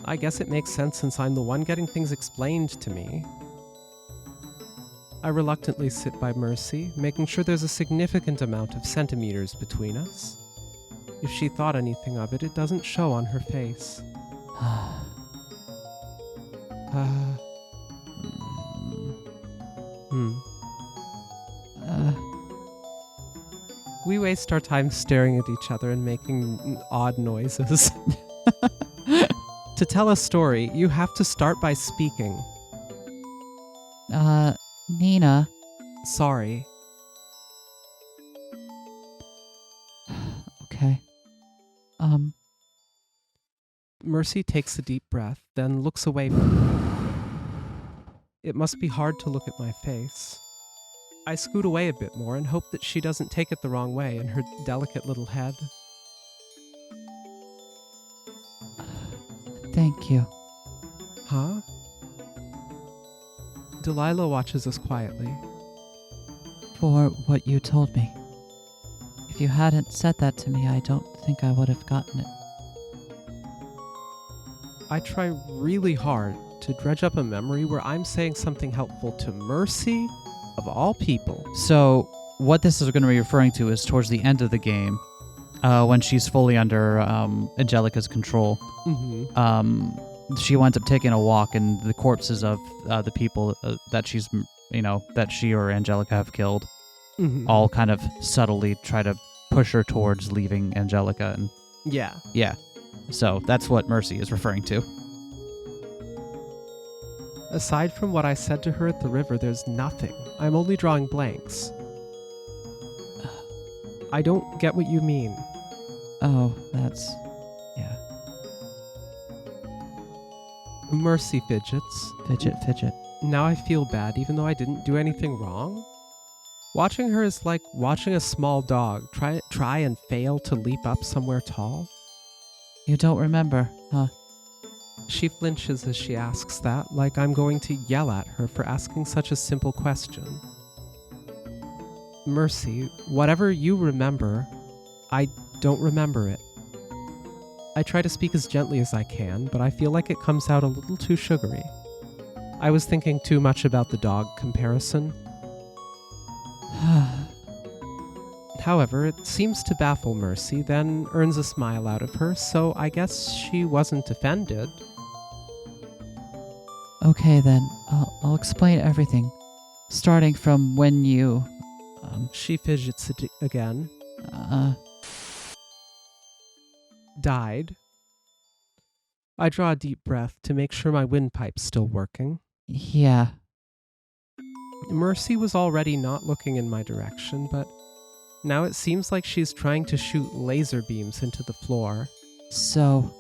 Speaker 3: I guess it makes sense since I'm the one getting things explained to me. I reluctantly sit by Mercy, making sure there's a significant amount of centimeters between us. If she thought anything of it, it doesn't show on her face. We waste our time staring at each other and making odd noises. To tell a story, you have to start by speaking.
Speaker 4: Nina.
Speaker 3: Sorry.
Speaker 4: Okay.
Speaker 3: Mercy takes a deep breath, then looks away from me. It must be hard to look at my face. I scoot away a bit more and hope that she doesn't take it the wrong way in her delicate little head.
Speaker 4: Thank you.
Speaker 3: Huh? Delilah watches us quietly.
Speaker 4: For what you told me. If you hadn't said that to me, I don't think I would have gotten it.
Speaker 3: I try really hard to dredge up a memory where I'm saying something helpful to Mercy, of all people.
Speaker 2: So what this is going to be referring to is towards the end of the game, when she's fully under Angelica's control.
Speaker 3: Mm-hmm.
Speaker 2: She winds up taking a walk, and the corpses of the people that she's, that she or Angelica have killed, all kind of subtly try to push her towards leaving Angelica. And
Speaker 3: Yeah.
Speaker 2: So that's what Mercy is referring to.
Speaker 3: Aside from what I said to her at the river, there's nothing. I'm only drawing blanks. I don't get what you mean.
Speaker 4: Oh, that's... yeah.
Speaker 3: Mercy fidgets.
Speaker 4: Fidget.
Speaker 3: Now I feel bad, even though I didn't do anything wrong. Watching her is like watching a small dog try and fail to leap up somewhere tall.
Speaker 4: You don't remember, huh?
Speaker 3: She flinches as she asks that, like I'm going to yell at her for asking such a simple question. Mercy, whatever you remember, I don't remember it. I try to speak as gently as I can, but I feel like it comes out a little too sugary. I was thinking too much about the dog comparison. However, it seems to baffle Mercy, then earns a smile out of her, so I guess she wasn't offended.
Speaker 4: Okay then, I'll explain everything. Starting from when you...
Speaker 3: She fidgets again. Died. I draw a deep breath to make sure my windpipe's still working.
Speaker 4: Yeah.
Speaker 3: Mercy was already not looking in my direction, but Now it seems like she's trying to shoot laser beams into the floor.
Speaker 4: So,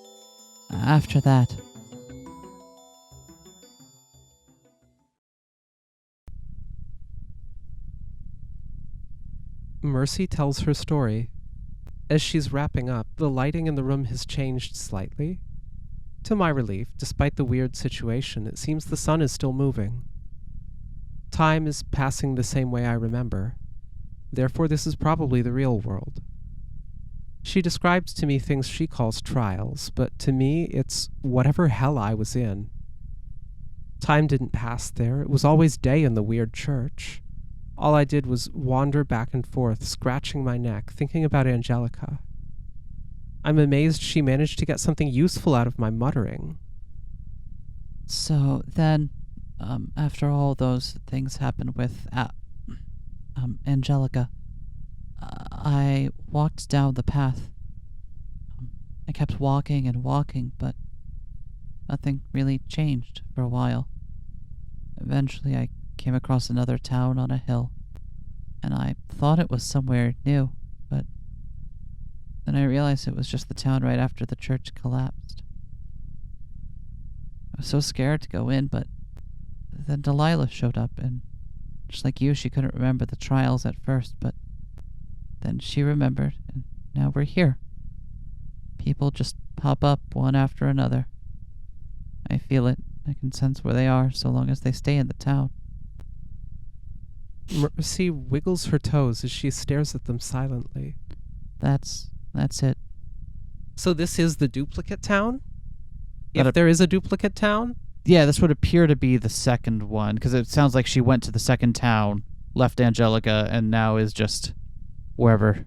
Speaker 4: after that,
Speaker 3: Mercy tells her story. As she's wrapping up, the lighting in the room has changed slightly. To my relief, despite the weird situation, it seems the sun is still moving. Time is passing the same way I remember. Therefore, this is probably the real world. She describes to me things she calls trials, but to me, it's whatever hell I was in. Time didn't pass there. It was always day in the weird church. All I did was wander back and forth, scratching my neck, thinking about Angelica. I'm amazed she managed to get something useful out of my muttering.
Speaker 4: so then, after all those things happened with Angelica, I walked down the path. I kept walking and walking, but nothing really changed for a while. Eventually, I came across another town on a hill, and I thought it was somewhere new, but then I realized it was just the town right after the church collapsed. I was so scared to go in, but then Delilah showed up, and just like you, she couldn't remember the trials at first, but then she remembered, and now we're here. People just pop up one after another. I feel it. I can sense where they are so long as they stay in the town.
Speaker 3: Mercy wiggles her toes as she stares at them silently.
Speaker 4: That's it.
Speaker 3: So this is the duplicate town?
Speaker 2: That
Speaker 3: If there is a duplicate town?
Speaker 2: Yeah, this would appear to be the second one, because it sounds like she went to the second town, left Angelica, and now is just wherever.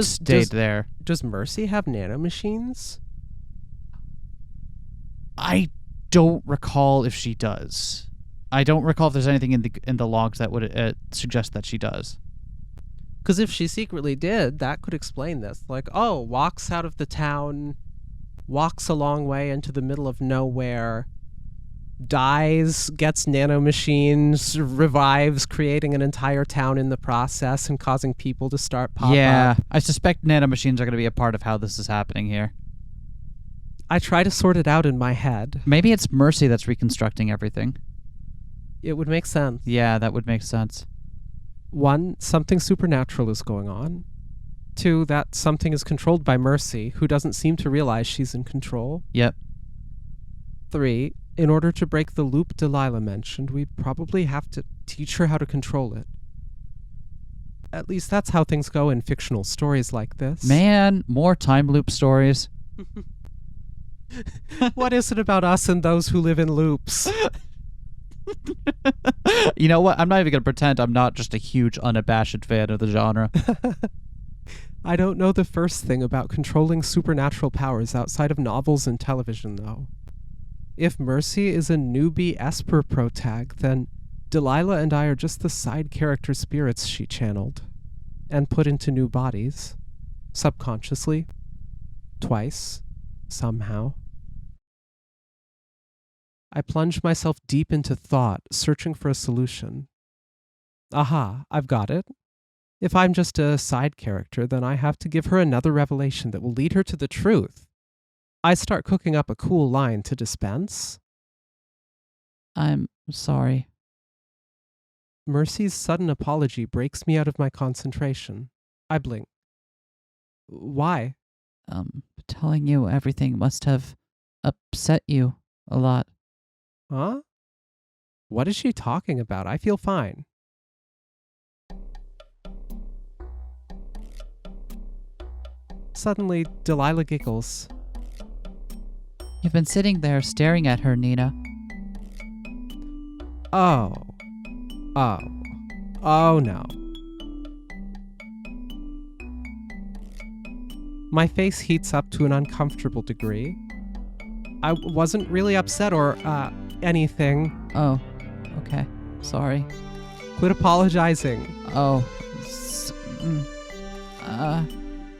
Speaker 2: Stayed there.
Speaker 3: Does Mercy have nanomachines?
Speaker 2: I don't recall if she does. I don't recall if there's anything in the logs that would suggest that she does.
Speaker 3: Because if she secretly did, that could explain this. Like, oh, walks out of the town, walks a long way into the middle of nowhere, dies, gets nanomachines, revives, creating an entire town in the process and causing people to start pop up.
Speaker 2: I suspect nanomachines are going to be a part of how this is happening here.
Speaker 3: I try to sort it out in my head.
Speaker 2: Maybe it's Mercy that's reconstructing everything.
Speaker 3: It would make sense.
Speaker 2: Yeah, that would make sense.
Speaker 3: 1, something supernatural is going on. 2, that something is controlled by Mercy, who doesn't seem to realize she's in control.
Speaker 2: Yep.
Speaker 3: 3, in order to break the loop Delilah mentioned, we probably have to teach her how to control it. At least that's how things go in fictional stories like this.
Speaker 2: Man, more time loop stories.
Speaker 3: What is it about us and those who live in loops?
Speaker 2: You know what? I'm not even going to pretend I'm not just a huge, unabashed fan of the genre.
Speaker 3: I don't know the first thing about controlling supernatural powers outside of novels and television, though. If Mercy is a newbie Esper protag, then Delilah and I are just the side character spirits she channeled and put into new bodies, subconsciously, twice, somehow. I plunge myself deep into thought, searching for a solution. Aha, I've got it. If I'm just a side character, then I have to give her another revelation that will lead her to the truth. I start cooking up a cool line to dispense.
Speaker 4: I'm sorry.
Speaker 3: Mercy's sudden apology breaks me out of my concentration. I blink. Why?
Speaker 4: Telling you everything must have upset you a lot.
Speaker 3: Huh? What is she talking about? I feel fine. Suddenly, Delilah giggles.
Speaker 4: You've been sitting there staring at her, Nina.
Speaker 3: Oh no. My face heats up to an uncomfortable degree. I wasn't really upset or, anything.
Speaker 4: Oh, okay. Sorry.
Speaker 3: Quit apologizing.
Speaker 4: Oh.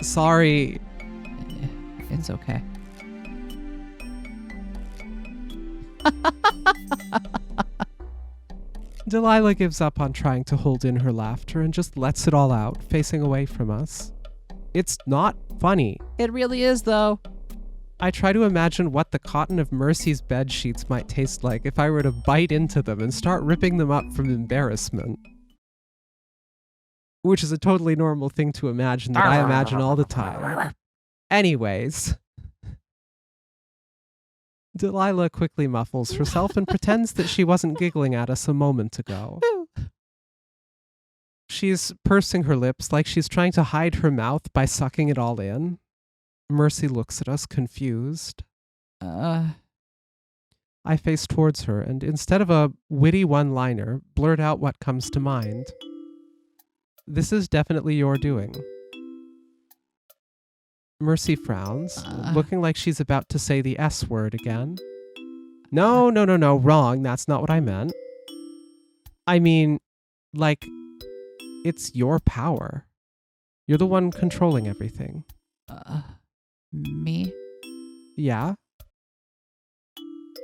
Speaker 3: Sorry.
Speaker 4: It's okay.
Speaker 3: Delilah gives up on trying to hold in her laughter and just lets it all out, facing away from us. It's not funny.
Speaker 4: It really is, though.
Speaker 3: I try to imagine what the cotton of Mercy's bed sheets might taste like if I were to bite into them and start ripping them up from embarrassment. Which is a totally normal thing to imagine that I imagine all the time. Anyways. Delilah quickly muffles herself and pretends that she wasn't giggling at us a moment ago. She's pursing her lips like she's trying to hide her mouth by sucking it all in. Mercy looks at us, confused. I face towards her and instead of a witty one-liner, blurt out what comes to mind. This is definitely your doing. Mercy frowns, looking like she's about to say the S word again. No, wrong. That's not what I meant. I mean, like, it's your power. You're the one controlling everything.
Speaker 4: Me?
Speaker 3: Yeah.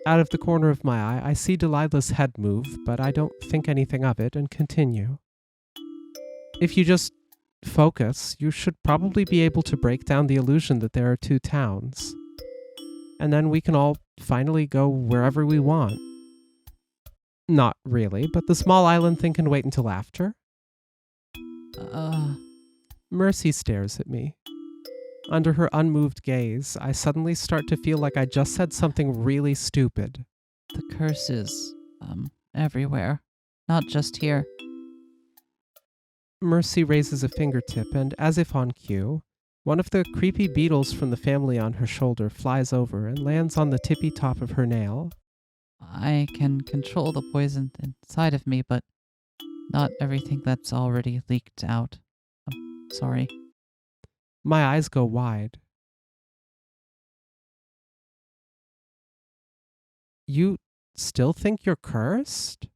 Speaker 3: Out of the corner of my eye, I see Delilah's head move, but I don't think anything of it and continue. If you just focus, you should probably be able to break down the illusion that there are two towns. And then we can all finally go wherever we want. Not really, but the small island thing can wait until after. Mercy stares at me. Under her unmoved gaze, I suddenly start to feel like I just said something really stupid.
Speaker 4: The curse is, everywhere. Not just here.
Speaker 3: Mercy raises a fingertip and, as if on cue, one of the creepy beetles from the family on her shoulder flies over and lands on the tippy top of her nail.
Speaker 4: I can control the poison inside of me, but not everything that's already leaked out. I'm sorry.
Speaker 3: My eyes go wide. You still think you're cursed?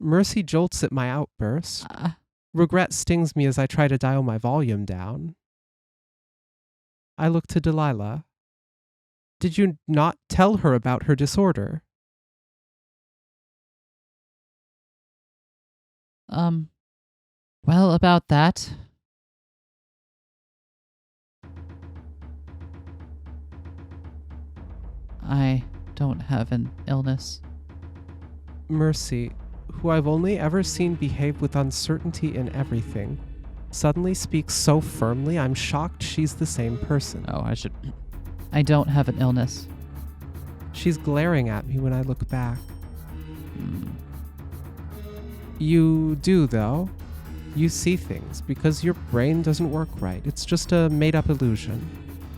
Speaker 3: Mercy jolts at my outburst. Regret stings me as I try to dial my volume down. I look to Delilah. Did you not tell her about her disorder?
Speaker 4: Well, about that. I don't have an illness.
Speaker 3: Mercy, who I've only ever seen behave with uncertainty in everything, suddenly speaks so firmly I'm shocked she's the same person.
Speaker 4: I don't have an illness.
Speaker 3: She's glaring at me when I look back. You do, though. You see things because your brain doesn't work right. It's just a made-up illusion.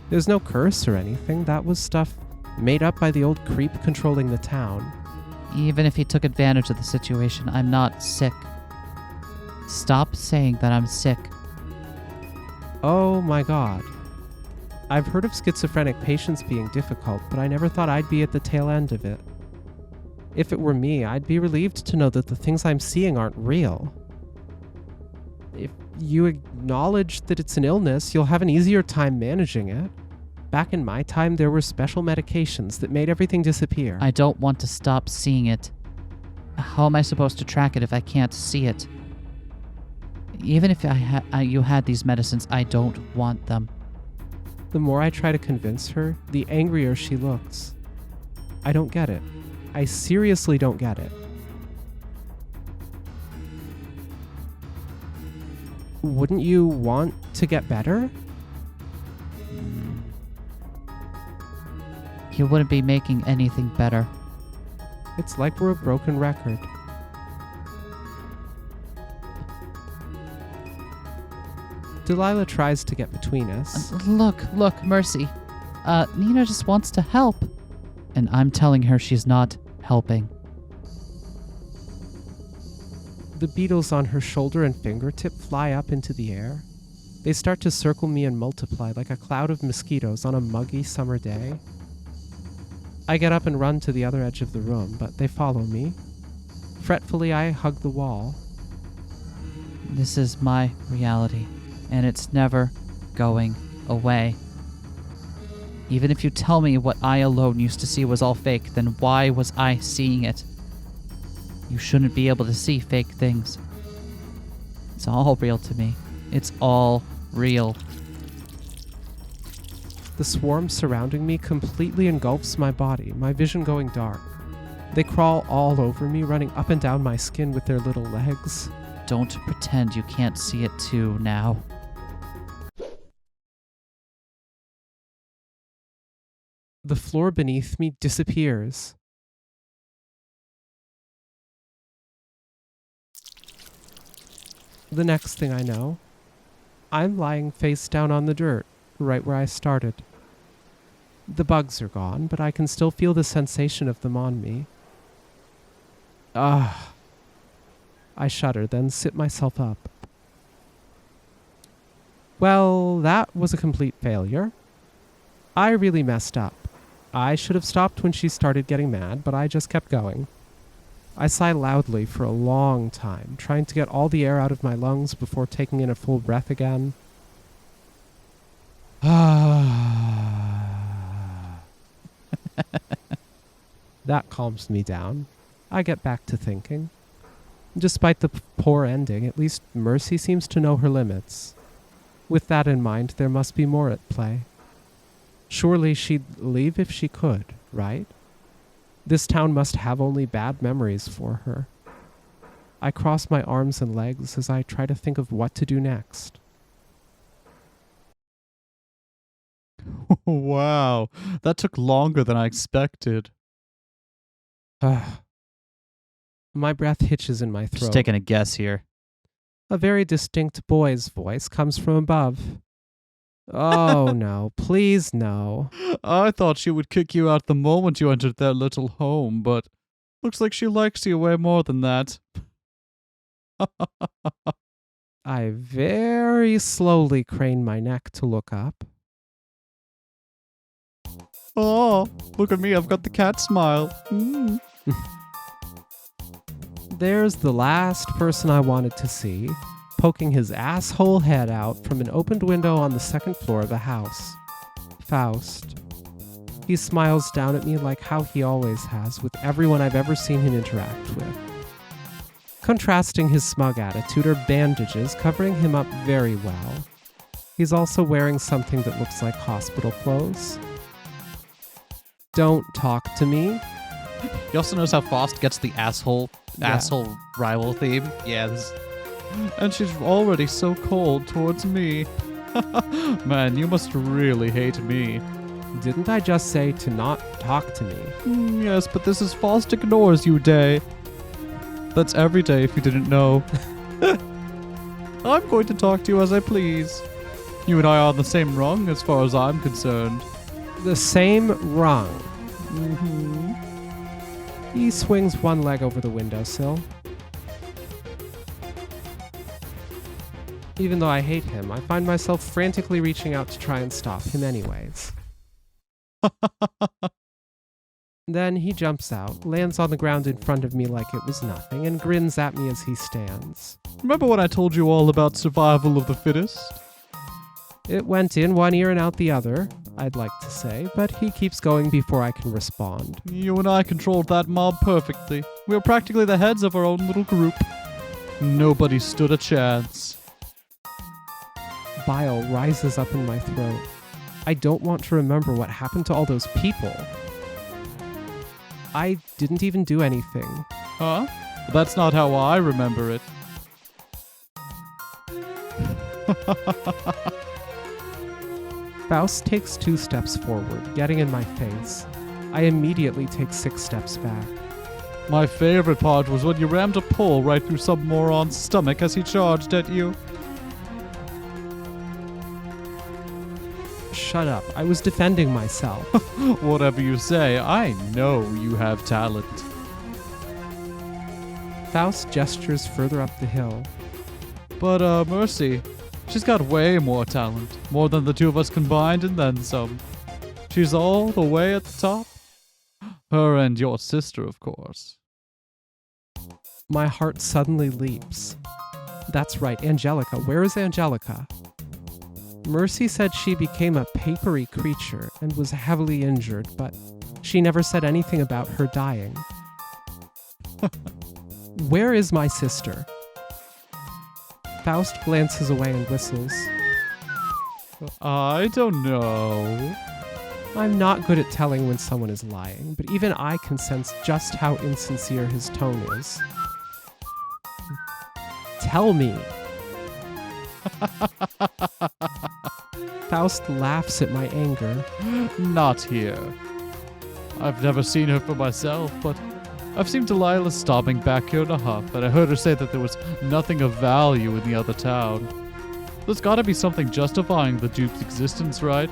Speaker 3: There's no curse or anything. That was stuff made up by the old creep controlling the town.
Speaker 4: Even if he took advantage of the situation, I'm not sick. Stop saying that I'm sick.
Speaker 3: Oh my god. I've heard of schizophrenic patients being difficult, but I never thought I'd be at the tail end of it. If it were me, I'd be relieved to know that the things I'm seeing aren't real. If you acknowledge that it's an illness, you'll have an easier time managing it. Back in my time, there were special medications that made everything disappear.
Speaker 4: I don't want to stop seeing it. How am I supposed to track it if I can't see it? Even if you had these medicines, I don't want them.
Speaker 3: The more I try to convince her, the angrier she looks. I don't get it. I seriously don't get it. Wouldn't you want to get better?
Speaker 4: You wouldn't be making anything better.
Speaker 3: It's like we're a broken record. Delilah tries to get between us.
Speaker 4: Look, Mercy. Nina just wants to help. And I'm telling her she's not helping.
Speaker 3: The beetles on her shoulder and fingertip fly up into the air. They start to circle me and multiply like a cloud of mosquitoes on a muggy summer day. I get up and run to the other edge of the room, but they follow me. Fretfully, I hug the wall.
Speaker 4: This is my reality, and it's never going away. Even if you tell me what I alone used to see was all fake, then why was I seeing it? You shouldn't be able to see fake things. It's all real to me. It's all real.
Speaker 3: The swarm surrounding me completely engulfs my body, my vision going dark. They crawl all over me, running up and down my skin with their little legs.
Speaker 4: Don't pretend you can't see it too now.
Speaker 3: The floor beneath me disappears. The next thing I know, I'm lying face down on the dirt, right where I started. The bugs are gone, but I can still feel the sensation of them on me. Ah. I shudder, then sit myself up. Well, that was a complete failure. I really messed up. I should have stopped when she started getting mad, but I just kept going. I sigh loudly for a long time, trying to get all the air out of my lungs before taking in a full breath again. That calms me down. I get back to thinking. Despite the poor ending, at least Mercy seems to know her limits. With that in mind, there must be more at play. Surely she'd leave if she could, right? This town must have only bad memories for her. I cross my arms and legs as I try to think of what to do next.
Speaker 2: Wow, that took longer than I expected.
Speaker 3: My breath hitches in my throat.
Speaker 2: Just taking a guess here.
Speaker 3: A very distinct boy's voice comes from above. Oh no, please no.
Speaker 2: I thought she would kick you out the moment you entered their little home, but looks like she likes you way more than that.
Speaker 3: I very slowly crane my neck to look up.
Speaker 2: Oh, look at me, I've got the cat smile.
Speaker 3: There's the last person I wanted to see, poking his asshole head out from an opened window on the second floor of a house. Faust. He smiles down at me like how he always has with everyone I've ever seen him interact with. Contrasting his smug attitude are bandages covering him up very well. He's also wearing something that looks like hospital clothes. Don't talk to me.
Speaker 2: He also knows how Faust gets the asshole rival theme. Yeah, and she's already so cold towards me. Man, you must really hate me.
Speaker 3: Didn't I just say to not talk to me?
Speaker 2: Yes, but this is Faust ignores you day. That's every day if you didn't know. I'm going to talk to you as I please. You and I are on the same rung as far as I'm concerned.
Speaker 3: The same rung.
Speaker 2: Mm-hmm.
Speaker 3: He swings one leg over the windowsill. Even though I hate him, I find myself frantically reaching out to try and stop him anyways. Then he jumps out, lands on the ground in front of me like it was nothing, and grins at me as he stands.
Speaker 2: Remember when I told you all about survival of the fittest?
Speaker 3: It went in one ear and out the other, I'd like to say, but he keeps going before I can respond.
Speaker 2: You and I controlled that mob perfectly. We were practically the heads of our own little group. Nobody stood a chance.
Speaker 3: Bile rises up in my throat. I don't want to remember what happened to all those people. I didn't even do anything.
Speaker 2: Huh? That's not how I remember it.
Speaker 3: Faust takes 2 steps forward, getting in my face. I immediately take 6 steps back.
Speaker 2: My favorite part was when you rammed a pole right through some moron's stomach as he charged at you.
Speaker 3: Shut up, I was defending myself.
Speaker 2: Whatever you say, I know you have talent.
Speaker 3: Faust gestures further up the hill.
Speaker 2: But, Mercy, she's got way more talent. More than the two of us combined and then some. She's all the way at the top. Her and your sister, of course.
Speaker 3: My heart suddenly leaps. That's right, Angelica. Where is Angelica? Mercy said she became a papery creature and was heavily injured, but she never said anything about her dying. Where is my sister? Faust glances away and whistles.
Speaker 2: I don't know.
Speaker 3: I'm not good at telling when someone is lying, but even I can sense just how insincere his tone is. Tell me. Faust laughs at my anger.
Speaker 2: Not here. I've never seen her for myself, but I've seen Delilah stopping back here in a huff, and I heard her say that there was nothing of value in the other town. There's gotta be something justifying the dupe's existence, right?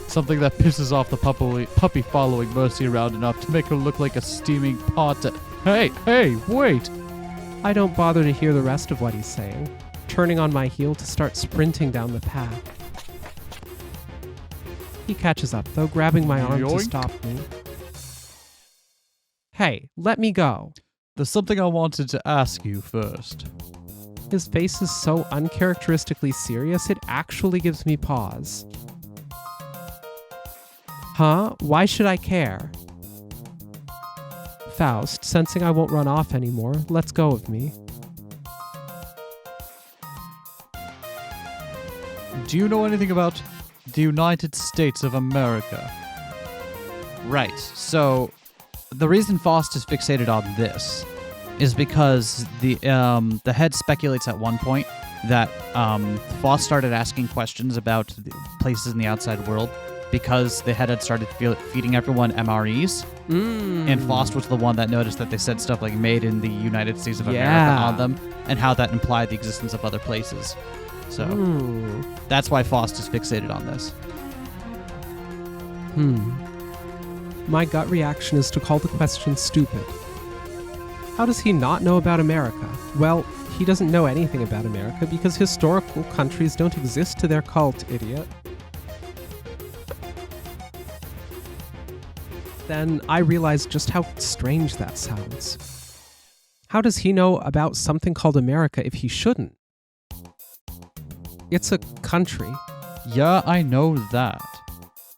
Speaker 2: Something that pisses off the puppy following Mercy around enough to make her look like a steaming pot. Hey, wait!
Speaker 3: I don't bother to hear the rest of what he's saying, turning on my heel to start sprinting down the path. He catches up, though, grabbing my arm to
Speaker 2: Yoink.
Speaker 3: stop me. Hey, let me go.
Speaker 2: There's something I wanted to ask you first.
Speaker 3: His face is so uncharacteristically serious, it actually gives me pause. Huh? Why should I care? Faust, sensing I won't run off anymore, lets go of me.
Speaker 2: Do you know anything about the United States of America?
Speaker 1: Right. So the reason Faust is fixated on this is because the head speculates at one point that Faust started asking questions about the places in the outside world because the head had started feeding everyone MREs. And Faust was the one that noticed that they said stuff like made in the United States of America on them, and how that implied the existence of other places. So that's why Faust is fixated on this.
Speaker 3: My gut reaction is to call the question stupid. How does he not know about America? Well, he doesn't know anything about America because historical countries don't exist to their cult, idiot. Then I realized just how strange that sounds. How does he know about something called America if he shouldn't? It's a country.
Speaker 2: Yeah, I know that.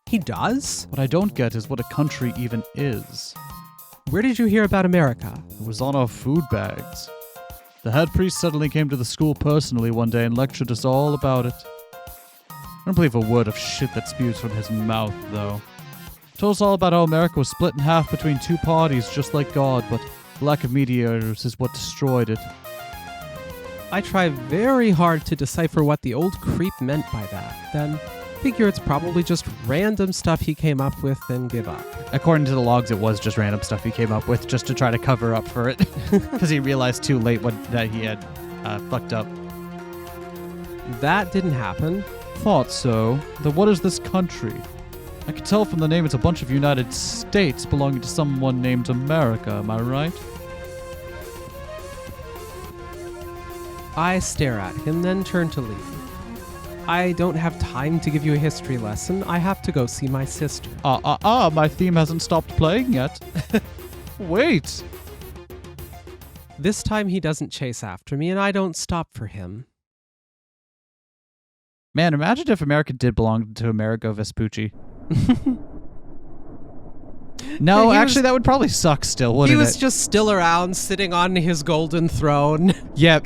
Speaker 3: He does?
Speaker 2: What I don't get is what a country even is.
Speaker 3: Where did you hear about America?
Speaker 2: It was on our food bags. The head priest suddenly came to the school personally one day and lectured us all about it. I don't believe a word of shit that spews from his mouth, though. Told us all about how America was split in half between two parties just like God, but lack of mediators is what destroyed it.
Speaker 3: I try very hard to decipher what the old creep meant by that, then figure it's probably just random stuff he came up with and give up.
Speaker 1: According to the logs, it was just random stuff he came up with just to try to cover up for it, because he realized too late that he had fucked up.
Speaker 3: That didn't happen.
Speaker 2: Thought so. Then what is this country? I can tell from the name it's a bunch of United States belonging to someone named America, am I right?
Speaker 3: I stare at him, then turn to leave. I don't have time to give you a history lesson. I have to go see my sister.
Speaker 2: My theme hasn't stopped playing yet. Wait!
Speaker 3: This time he doesn't chase after me, and I don't stop for him.
Speaker 1: Man, imagine if America did belong to Amerigo Vespucci. No, actually, that would probably suck still, wouldn't it?
Speaker 3: He was just still around, sitting on his golden throne.
Speaker 1: Yep.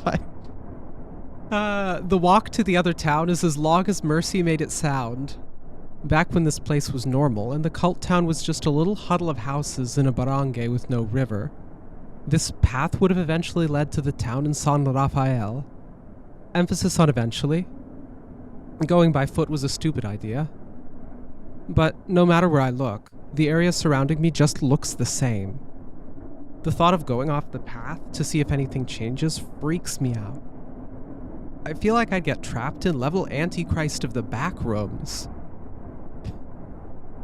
Speaker 1: God.
Speaker 3: The walk to the other town is as long as Mercy made it sound. Back when this place was normal, and the cult town was just a little huddle of houses in a barangay with no river, this path would have eventually led to the town in San Rafael. Emphasis on eventually. Going by foot was a stupid idea. But no matter where I look, the area surrounding me just looks the same. The thought of going off the path to see if anything changes freaks me out. I feel like I'd get trapped in level Antichrist of the back rooms.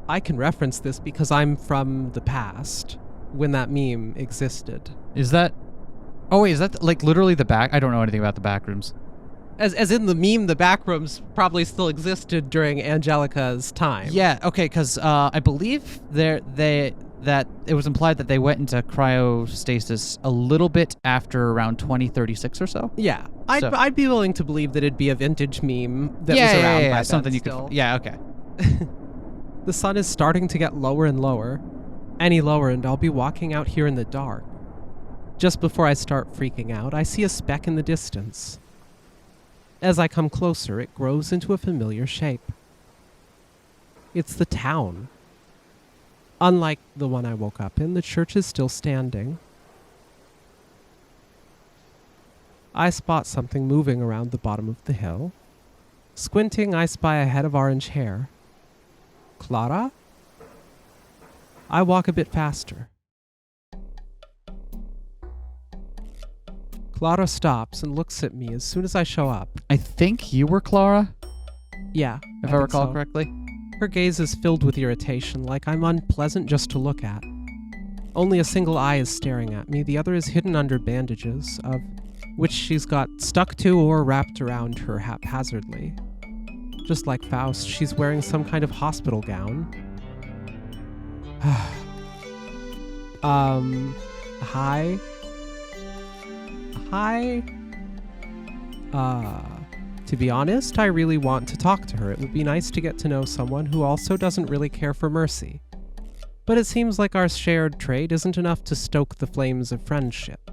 Speaker 3: I can reference this because I'm from the past, when that meme existed.
Speaker 1: Is that... Oh, wait, is that like literally the back? I don't know anything about the back rooms.
Speaker 3: As in the meme, the back rooms probably still existed during Angelica's time.
Speaker 1: Yeah, okay, because I believe
Speaker 2: that it was implied that they went into cryostasis a little bit after around 2036 or so.
Speaker 3: Yeah,
Speaker 2: So-
Speaker 3: I'd be willing to believe that it'd be a vintage meme that
Speaker 2: yeah,
Speaker 3: was around
Speaker 2: yeah,
Speaker 3: by then
Speaker 2: something you
Speaker 3: still.
Speaker 2: could. Yeah, okay.
Speaker 3: The sun is starting to get lower and lower. Any lower and I'll be walking out here in the dark. Just before I start freaking out, I see a speck in the distance. As I come closer, it grows into a familiar shape. It's the town. Unlike the one I woke up in, the church is still standing. I spot something moving around the bottom of the hill. Squinting, I spy a head of orange hair. Clara? I walk a bit faster. Clara stops and looks at me as soon as I show up.
Speaker 2: I think you were Clara,
Speaker 3: Yeah,
Speaker 2: if I
Speaker 3: think
Speaker 2: recall
Speaker 3: so.
Speaker 2: correctly.
Speaker 3: Her gaze is filled with irritation, like I'm unpleasant just to look at. Only a single eye is staring at me, the other is hidden under bandages, of which she's got stuck to or wrapped around her haphazardly. Just like Faust, she's wearing some kind of hospital gown. Hi? Hi? To be honest, I really want to talk to her. It would be nice to get to know someone who also doesn't really care for mercy. But it seems like our shared trait isn't enough to stoke the flames of friendship.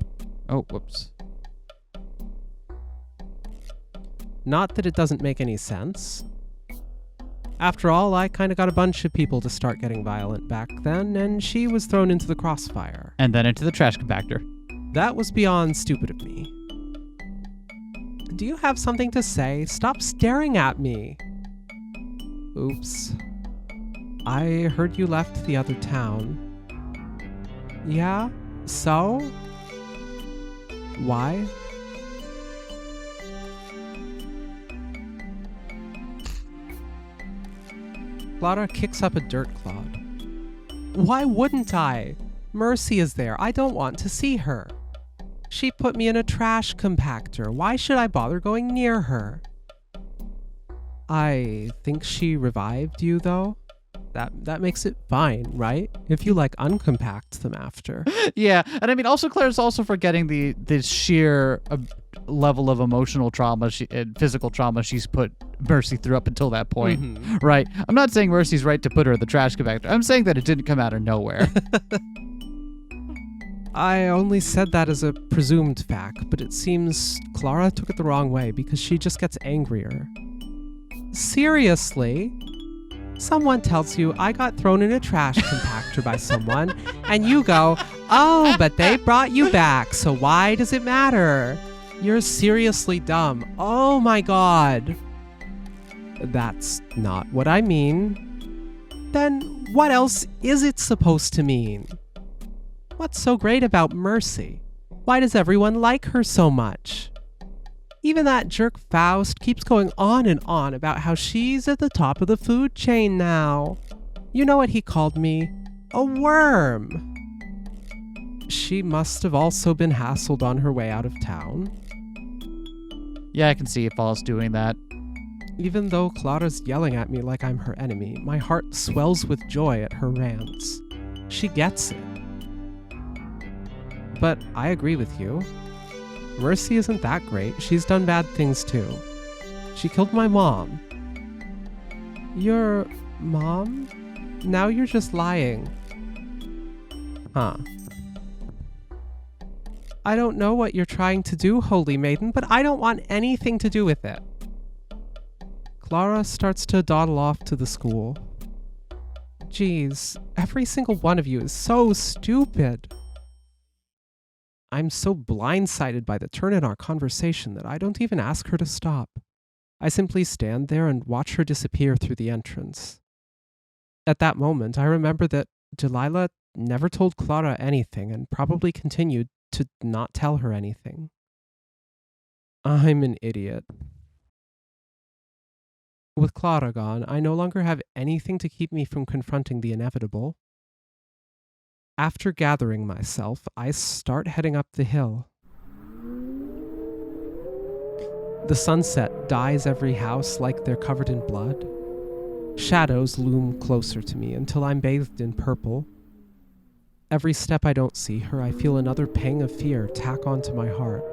Speaker 2: Oh, whoops.
Speaker 3: Not that it doesn't make any sense. After all, I kinda got a bunch of people to start getting violent back then, and she was thrown into the crossfire.
Speaker 2: And then into the trash compactor.
Speaker 3: That was beyond stupid of me. Do you have something to say? Stop staring at me. Oops. I heard you left the other town. Yeah? So? Why? Clara kicks up a dirt clod. Why wouldn't I? Mercy is there. I don't want to see her. She put me in a trash compactor. Why should I bother going near her? I think she revived you, though. That makes it fine, right? If you uncompact them after.
Speaker 2: Yeah, and I mean, also Claire's also forgetting the sheer level of emotional trauma and physical trauma she's put Mercy through up until that point, right? I'm not saying Mercy's right to put her in the trash compactor. I'm saying that it didn't come out of nowhere.
Speaker 3: I only said that as a presumed fact, but it seems Clara took it the wrong way because she just gets angrier. Seriously? Someone tells you I got thrown in a trash compactor by someone, and you go, oh, but they brought you back, so why does it matter? You're seriously dumb. Oh my god. That's not what I mean. Then what else is it supposed to mean? What's so great about Mercy? Why does everyone like her so much? Even that jerk Faust keeps going on and on about how she's at the top of the food chain now. You know what he called me? A worm. She must have also been hassled on her way out of town.
Speaker 2: Yeah, I can see Faust doing that.
Speaker 3: Even though Clara's yelling at me like I'm her enemy, my heart swells with joy at her rants. She gets it. But I agree with you. Mercy isn't that great. She's done bad things too. She killed my mom. Your mom? Now you're just lying. Huh. I don't know what you're trying to do, Holy Maiden, but I don't want anything to do with it. Clara starts to dawdle off to the school. Geez, every single one of you is so stupid. I'm so blindsided by the turn in our conversation that I don't even ask her to stop. I simply stand there and watch her disappear through the entrance. At that moment, I remember that Delilah never told Clara anything and probably continued to not tell her anything. I'm an idiot. With Clara gone, I no longer have anything to keep me from confronting the inevitable. After gathering myself, I start heading up the hill. The sunset dyes every house like they're covered in blood. Shadows loom closer to me until I'm bathed in purple. Every step I don't see her, I feel another pang of fear tack onto my heart.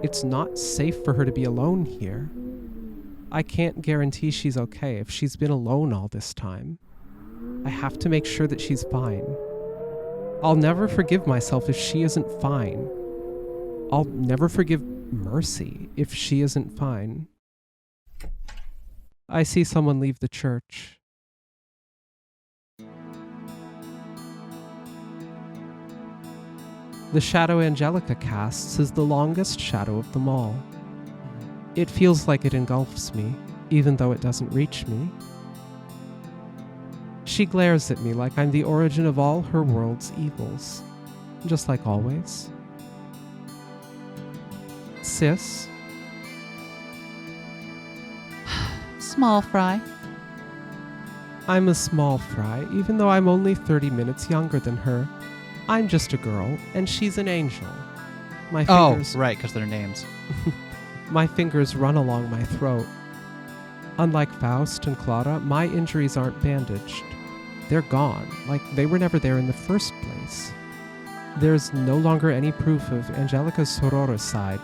Speaker 3: It's not safe for her to be alone here. I can't guarantee she's okay if she's been alone all this time. I have to make sure that she's fine. I'll never forgive myself if she isn't fine. I'll never forgive Mercy if she isn't fine. I see someone leave the church. The shadow Angelica casts is the longest shadow of them all. It feels like it engulfs me, even though it doesn't reach me. She glares at me like I'm the origin of all her world's evils, just like always. Sis?
Speaker 4: Small fry.
Speaker 3: I'm a small fry, even though I'm only 30 minutes younger than her. I'm just a girl, and she's an angel. My fingers,
Speaker 2: Oh, right, because they're names.
Speaker 3: my fingers run along my throat. Unlike Faust and Clara, my injuries aren't bandaged. They're gone, like they were never there in the first place. There's no longer any proof of Angelica's sororous side.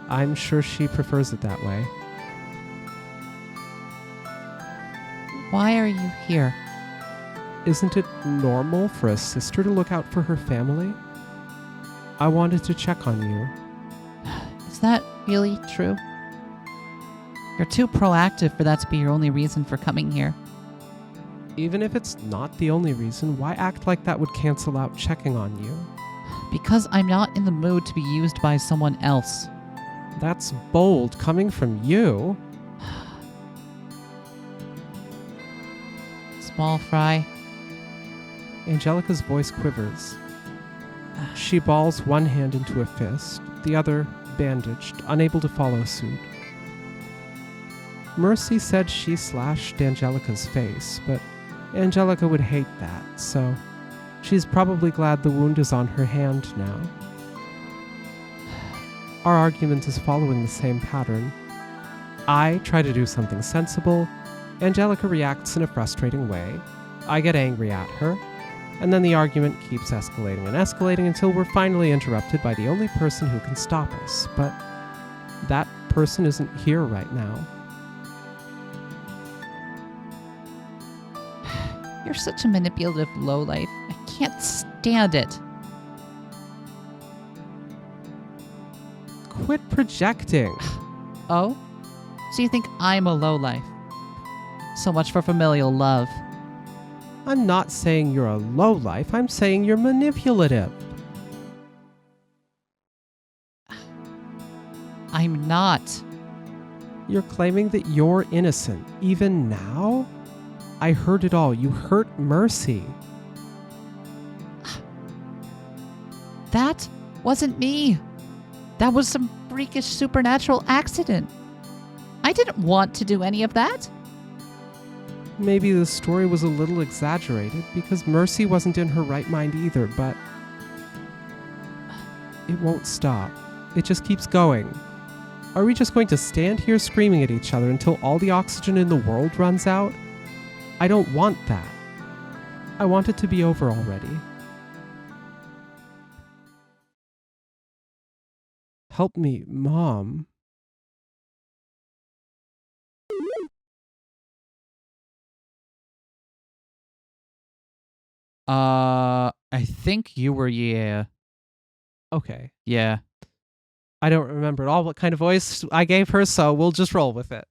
Speaker 3: I'm sure she prefers it that way.
Speaker 4: Why are you here?
Speaker 3: Isn't it normal for a sister to look out for her family? I wanted to check on you.
Speaker 4: Is that really true? You're too proactive for that to be your only reason for coming here.
Speaker 3: Even if it's not the only reason, why act like that would cancel out checking on you?
Speaker 4: Because I'm not in the mood to be used by someone else.
Speaker 3: That's bold coming from you.
Speaker 4: Small fry.
Speaker 3: Angelica's voice quivers. She balls one hand into a fist, the other bandaged, unable to follow suit. Mercy said she slashed Angelica's face, but Angelica would hate that, so she's probably glad the wound is on her hand now. Our argument is following the same pattern. I try to do something sensible, Angelica reacts in a frustrating way, I get angry at her, and then the argument keeps escalating and escalating until we're finally interrupted by the only person who can stop us, but that person isn't here right now.
Speaker 4: You're such a manipulative lowlife. I can't stand it.
Speaker 3: Quit projecting.
Speaker 4: Oh? So you think I'm a lowlife? So much for familial love.
Speaker 3: I'm not saying you're a lowlife, I'm saying you're manipulative.
Speaker 4: I'm not.
Speaker 3: You're claiming that you're innocent, even now? I heard it all. You hurt Mercy.
Speaker 4: That wasn't me. That was some freakish supernatural accident. I didn't want to do any of that.
Speaker 3: Maybe the story was a little exaggerated because Mercy wasn't in her right mind either, but it won't stop. It just keeps going. Are we just going to stand here screaming at each other until all the oxygen in the world runs out? I don't want that. I want it to be over already. Help me, Mom.
Speaker 2: I think you were, yeah.
Speaker 3: Okay.
Speaker 2: Yeah.
Speaker 3: I don't remember at all what kind of voice I gave her, so we'll just roll with it.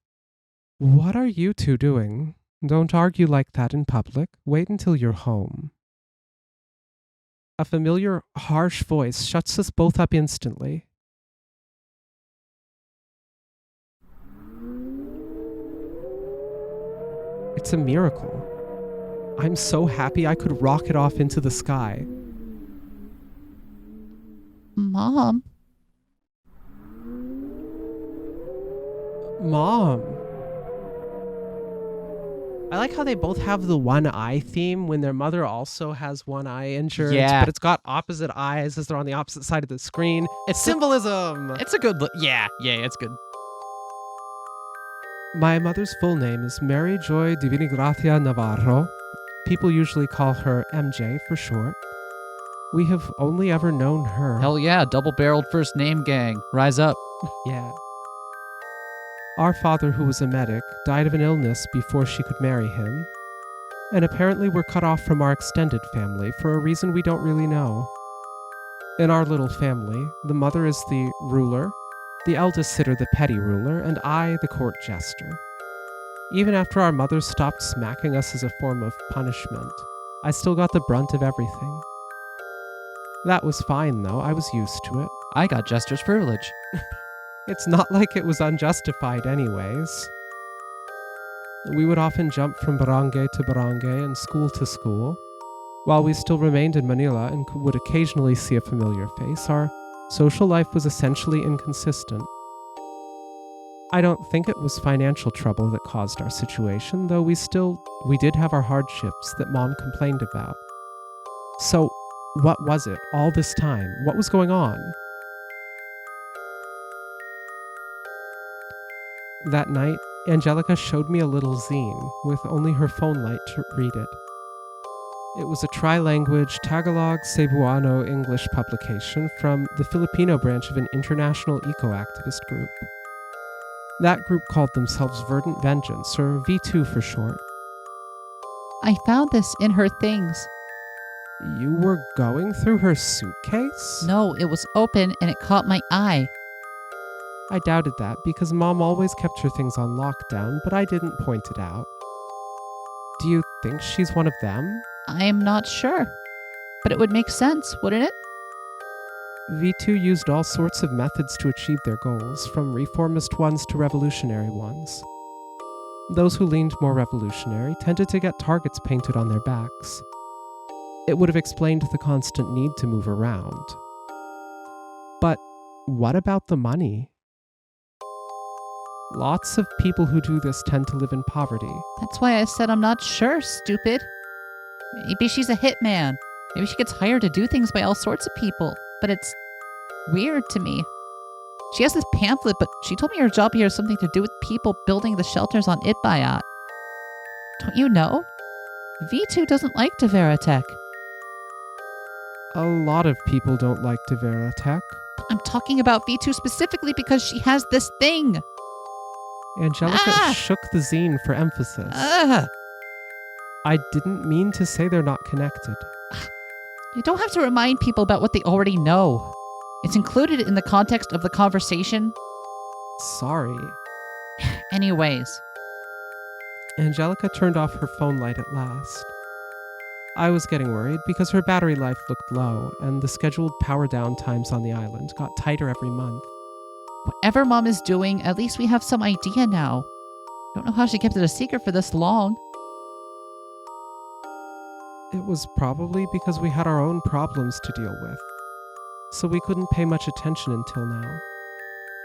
Speaker 3: What are you two doing? Don't argue like that in public. Wait until you're home. A familiar, harsh voice shuts us both up instantly. It's a miracle. I'm so happy I could rocket off into the sky.
Speaker 4: Mom?
Speaker 3: Mom. I like how they both have the one eye theme when their mother also has one eye injured.
Speaker 2: Yeah.
Speaker 3: But it's got opposite eyes as they're on the opposite side of the screen. It's symbolism.
Speaker 2: It's a good look. Yeah, it's good.
Speaker 3: My mother's full name is Mary Joy Divina Gracia Navarro, people usually call her MJ for short. We have only ever known her.
Speaker 2: Hell yeah, double-barreled first name gang. Rise up.
Speaker 3: Yeah. Our father, who was a medic, died of an illness before she could marry him, and apparently we're cut off from our extended family for a reason we don't really know. In our little family, the mother is the ruler, the eldest sitter the petty ruler, and I the court jester. Even after our mother stopped smacking us as a form of punishment, I still got the brunt of everything. That was fine, though. I was used to it.
Speaker 2: I got jester's privilege.
Speaker 3: It's not like it was unjustified anyways. We would often jump from barangay to barangay and school to school. While we still remained in Manila and would occasionally see a familiar face, our social life was essentially inconsistent. I don't think it was financial trouble that caused our situation, though we did have our hardships that Mom complained about. So, what was it all this time? What was going on? That night, Angelica showed me a little zine with only her phone light to read it. It was a tri-language Tagalog Cebuano English publication from the Filipino branch of an international eco-activist group. That group called themselves Verdant Vengeance, or V2 for short.
Speaker 4: I found this in her things.
Speaker 3: You were going through her suitcase?
Speaker 4: No, it was open and it caught my eye.
Speaker 3: I doubted that because Mom always kept her things on lockdown, but I didn't point it out. Do you think she's one of them?
Speaker 4: I'm not sure. But it would make sense, wouldn't it?
Speaker 3: V2 used all sorts of methods to achieve their goals, from reformist ones to revolutionary ones. Those who leaned more revolutionary tended to get targets painted on their backs. It would have explained the constant need to move around. But what about the money? Lots of people who do this tend to live in poverty.
Speaker 4: That's why I said I'm not sure, stupid. Maybe she's a hitman. Maybe she gets hired to do things by all sorts of people. But it's weird to me. She has this pamphlet, but she told me her job here has something to do with people building the shelters on Itbayat. Don't you know? V2 doesn't like Deveratech.
Speaker 3: A lot of people don't like Deveratech.
Speaker 4: I'm talking about V2 specifically because she has this thing.
Speaker 3: Angelica shook the zine for emphasis. I didn't mean to say they're not connected.
Speaker 4: You don't have to remind people about what they already know. It's included in the context of the conversation.
Speaker 3: Sorry.
Speaker 4: Anyways.
Speaker 3: Angelica turned off her phone light at last. I was getting worried because her battery life looked low, and the scheduled power down times on the island got tighter every month.
Speaker 4: Whatever Mom is doing, at least we have some idea now. Don't know how she kept it a secret for this long.
Speaker 3: It was probably because we had our own problems to deal with, so we couldn't pay much attention until now,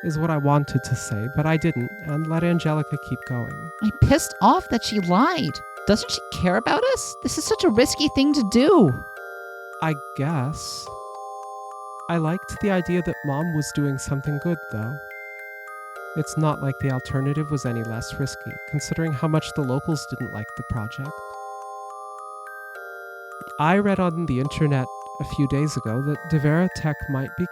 Speaker 3: is what I wanted to say, but I didn't, and let Angelica keep going.
Speaker 4: I'm pissed off that she lied. Doesn't she care about us? This is such a risky thing to do.
Speaker 3: I guess. I liked the idea that Mom was doing something good, though. It's not like the alternative was any less risky, considering how much the locals didn't like the project. I read on the internet a few days ago that Deveratech might be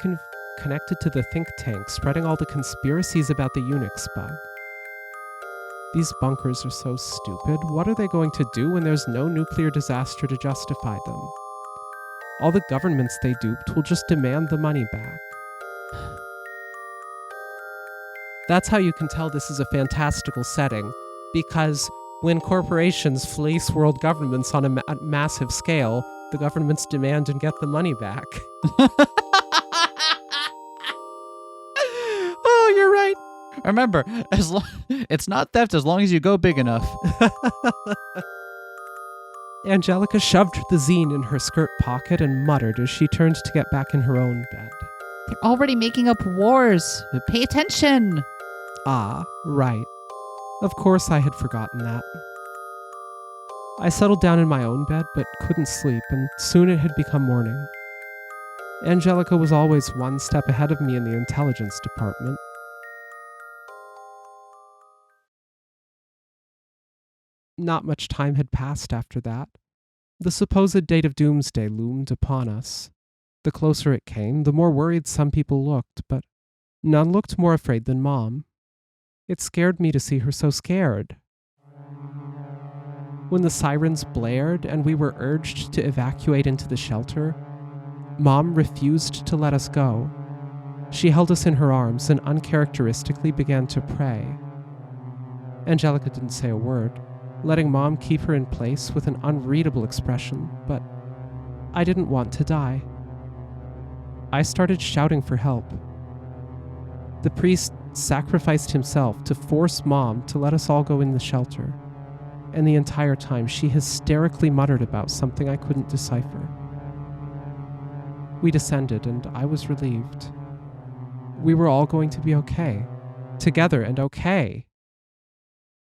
Speaker 3: connected to the think tank spreading all the conspiracies about the Unix bug. These bunkers are so stupid. What are they going to do when there's no nuclear disaster to justify them? All the governments they duped will just demand the money back. That's how you can tell this is a fantastical setting, because when corporations fleece world governments on a massive scale, the governments demand and get the money back.
Speaker 2: Oh, you're right. Remember, it's not theft as long as you go big enough.
Speaker 3: Angelica shoved the zine in her skirt pocket and muttered as she turned to get back in her own bed.
Speaker 4: They're already making up wars. Pay attention.
Speaker 3: Ah, right. Of course I had forgotten that. I settled down in my own bed but couldn't sleep, and soon it had become morning. Angelica was always one step ahead of me in the intelligence department. Not much time had passed after that. The supposed date of doomsday loomed upon us. The closer it came, the more worried some people looked, but none looked more afraid than Mom. It scared me to see her so scared. When the sirens blared and we were urged to evacuate into the shelter, Mom refused to let us go. She held us in her arms and uncharacteristically began to pray. Angelica didn't say a word, letting Mom keep her in place with an unreadable expression, but I didn't want to die. I started shouting for help. The priest sacrificed himself to force Mom to let us all go in the shelter, and the entire time she hysterically muttered about something I couldn't decipher. We descended, and I was relieved. We were all going to be okay. Together and okay.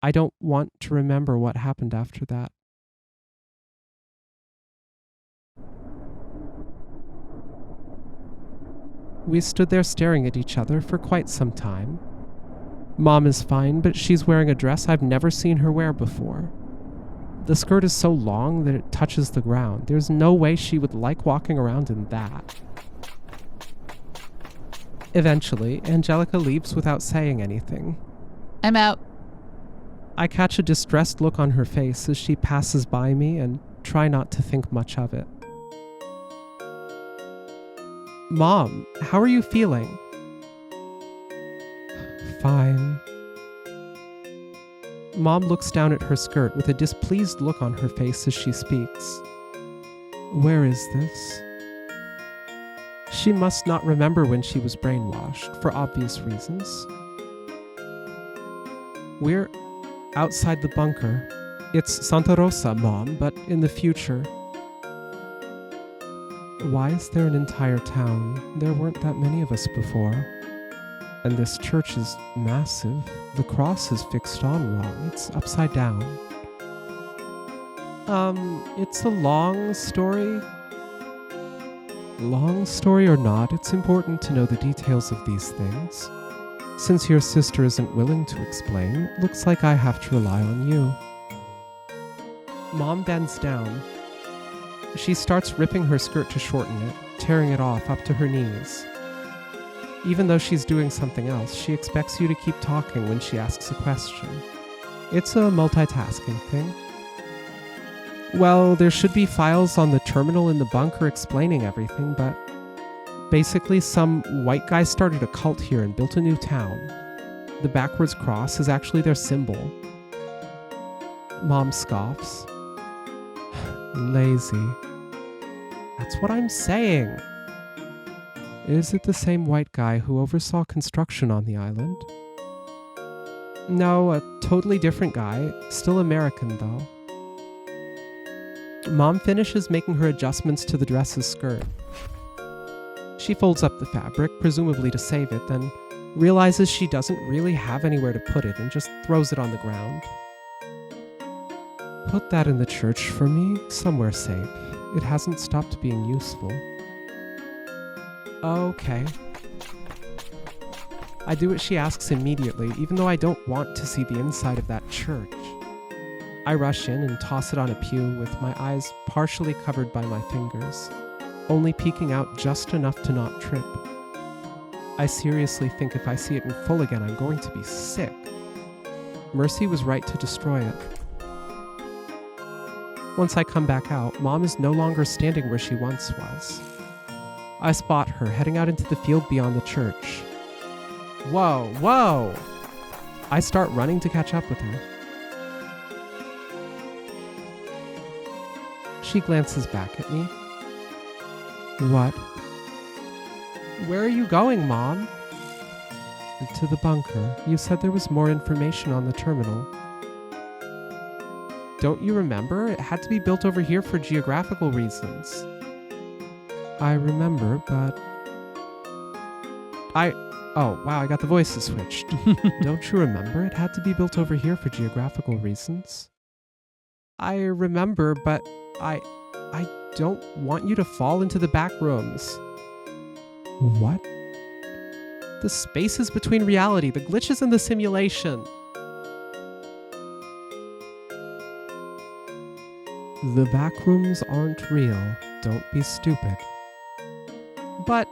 Speaker 3: I don't want to remember what happened after that. We stood there staring at each other for quite some time. Mom is fine, but she's wearing a dress I've never seen her wear before. The skirt is so long that it touches the ground. There's no way she would like walking around in that. Eventually, Angelica leaves without saying anything.
Speaker 4: I'm out.
Speaker 3: I catch a distressed look on her face as she passes by me and try not to think much of it. Mom, how are you feeling? Fine. Mom looks down at her skirt with a displeased look on her face as she speaks. Where is this? She must not remember when she was brainwashed, for obvious reasons. We're outside the bunker. It's Santa Rosa, Mom, but in the future. Why is there an entire town? There weren't that many of us before. And this church is massive. The cross is fixed on wrong. It's upside down. It's a long story. Long story or not, it's important to know the details of these things. Since your sister isn't willing to explain, looks like I have to rely on you. Mom bends down. She starts ripping her skirt to shorten it, tearing it off up to her knees. Even though she's doing something else, she expects you to keep talking when she asks a question. It's a multitasking thing. Well, there should be files on the terminal in the bunker explaining everything, but basically some white guy started a cult here and built a new town. The backwards cross is actually their symbol. Mom scoffs. Lazy. That's what I'm saying. Is it the same white guy who oversaw construction on the island? No, a totally different guy. Still American, though. Mom finishes making her adjustments to the dress's skirt. She folds up the fabric, presumably to save it, then realizes she doesn't really have anywhere to put it and just throws it on the ground. Put that in the church for me, somewhere safe. It hasn't stopped being useful. Okay. I do what she asks immediately, even though I don't want to see the inside of that church. I rush in and toss it on a pew with my eyes partially covered by my fingers, only peeking out just enough to not trip. I seriously think if I see it in full again, I'm going to be sick. Mercy was right to destroy it. Once I come back out, Mom is no longer standing where she once was. I spot her heading out into the field beyond the church. Whoa, whoa! I start running to catch up with her. She glances back at me. What? Where are you going, Mom? To the bunker. You said there was more information on the terminal. Don't you remember? It had to be built over here for geographical reasons. I remember, but... Oh, wow, I got the voices switched. Don't you remember? It had to be built over here for geographical reasons. I remember, but I don't want you to fall into the back rooms. What? The spaces between reality, the glitches in the simulation. The backrooms aren't real. Don't be stupid. But,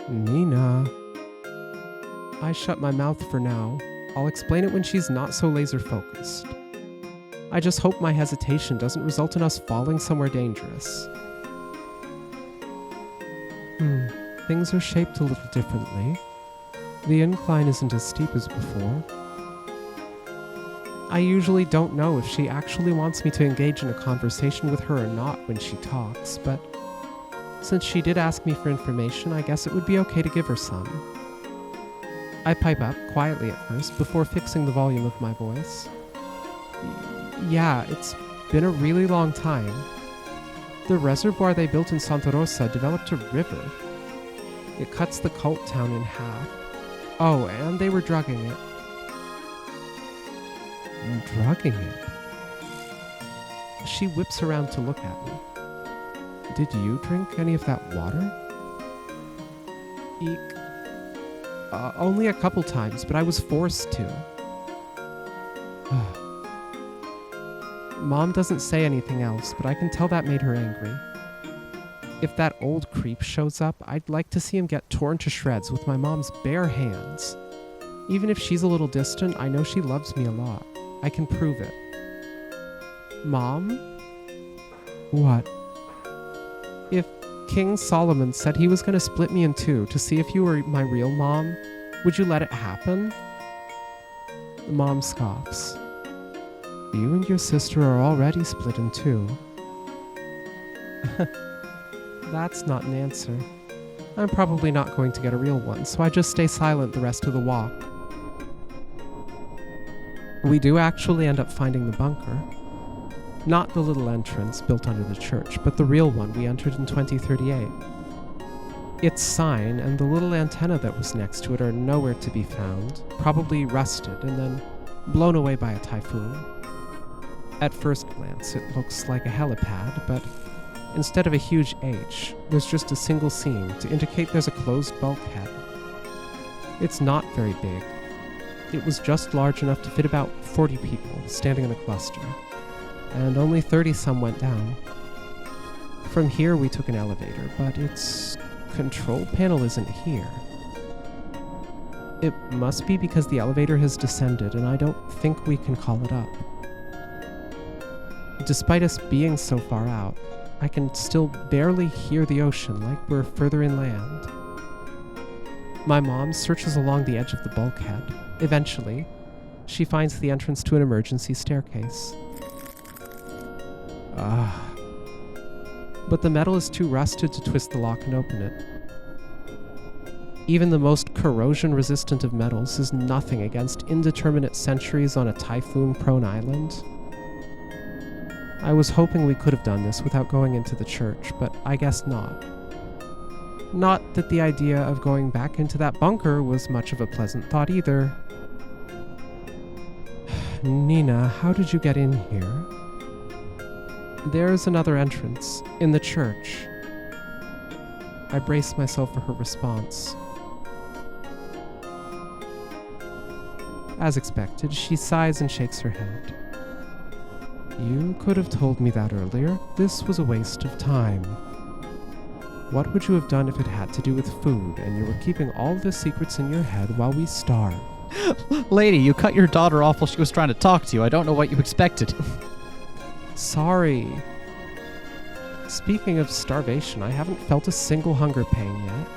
Speaker 3: Nina... I shut my mouth for now. I'll explain it when she's not so laser-focused. I just hope my hesitation doesn't result in us falling somewhere dangerous. Things are shaped a little differently. The incline isn't as steep as before. I usually don't know if she actually wants me to engage in a conversation with her or not when she talks, but since she did ask me for information, I guess it would be okay to give her some. I pipe up, quietly at first, before fixing the volume of my voice. Yeah, it's been a really long time. The reservoir they built in Santa Rosa developed a river. It cuts the cult town in half. Oh, and they were drugging it. Drugging it? She whips around to look at me. Did you drink any of that water? Eek. Only a couple times, but I was forced to. Mom doesn't say anything else, but I can tell that made her angry. If that old creep shows up, I'd like to see him get torn to shreds with my mom's bare hands. Even if she's a little distant, I know she loves me a lot. I can prove it. Mom? What? If King Solomon said he was going to split me in two to see if you were my real mom, would you let it happen? Mom scoffs. You and your sister are already split in two. That's not an answer. I'm probably not going to get a real one, so I just stay silent the rest of the walk. We do actually end up finding the bunker. Not the little entrance built under the church, but the real one we entered in 2038. Its sign and the little antenna that was next to it are nowhere to be found, probably rusted and then blown away by a typhoon. At first glance, it looks like a helipad, but instead of a huge H, there's just a single seam to indicate there's a closed bulkhead. It's not very big. It was just large enough to fit about 40 people standing in a cluster, and only 30-some went down. From here we took an elevator, but its control panel isn't here. It must be because the elevator has descended, and I don't think we can call it up. Despite us being so far out, I can still barely hear the ocean like we're further inland. My mom searches along the edge of the bulkhead. Eventually, she finds the entrance to an emergency staircase. But the metal is too rusted to twist the lock and open it. Even the most corrosion-resistant of metals is nothing against indeterminate centuries on a typhoon-prone island. I was hoping we could have done this without going into the church, but I guess not. Not that the idea of going back into that bunker was much of a pleasant thought either. Nina, how did you get in here? There's another entrance, in the church. I brace myself for her response. As expected, she sighs and shakes her head. You could have told me that earlier. This was a waste of time. What would you have done if it had to do with food and you were keeping all the secrets in your head while we starved?
Speaker 2: Lady, you cut your daughter off while she was trying to talk to you. I don't know what you expected.
Speaker 3: Sorry. Speaking of starvation, I haven't felt a single hunger pain yet.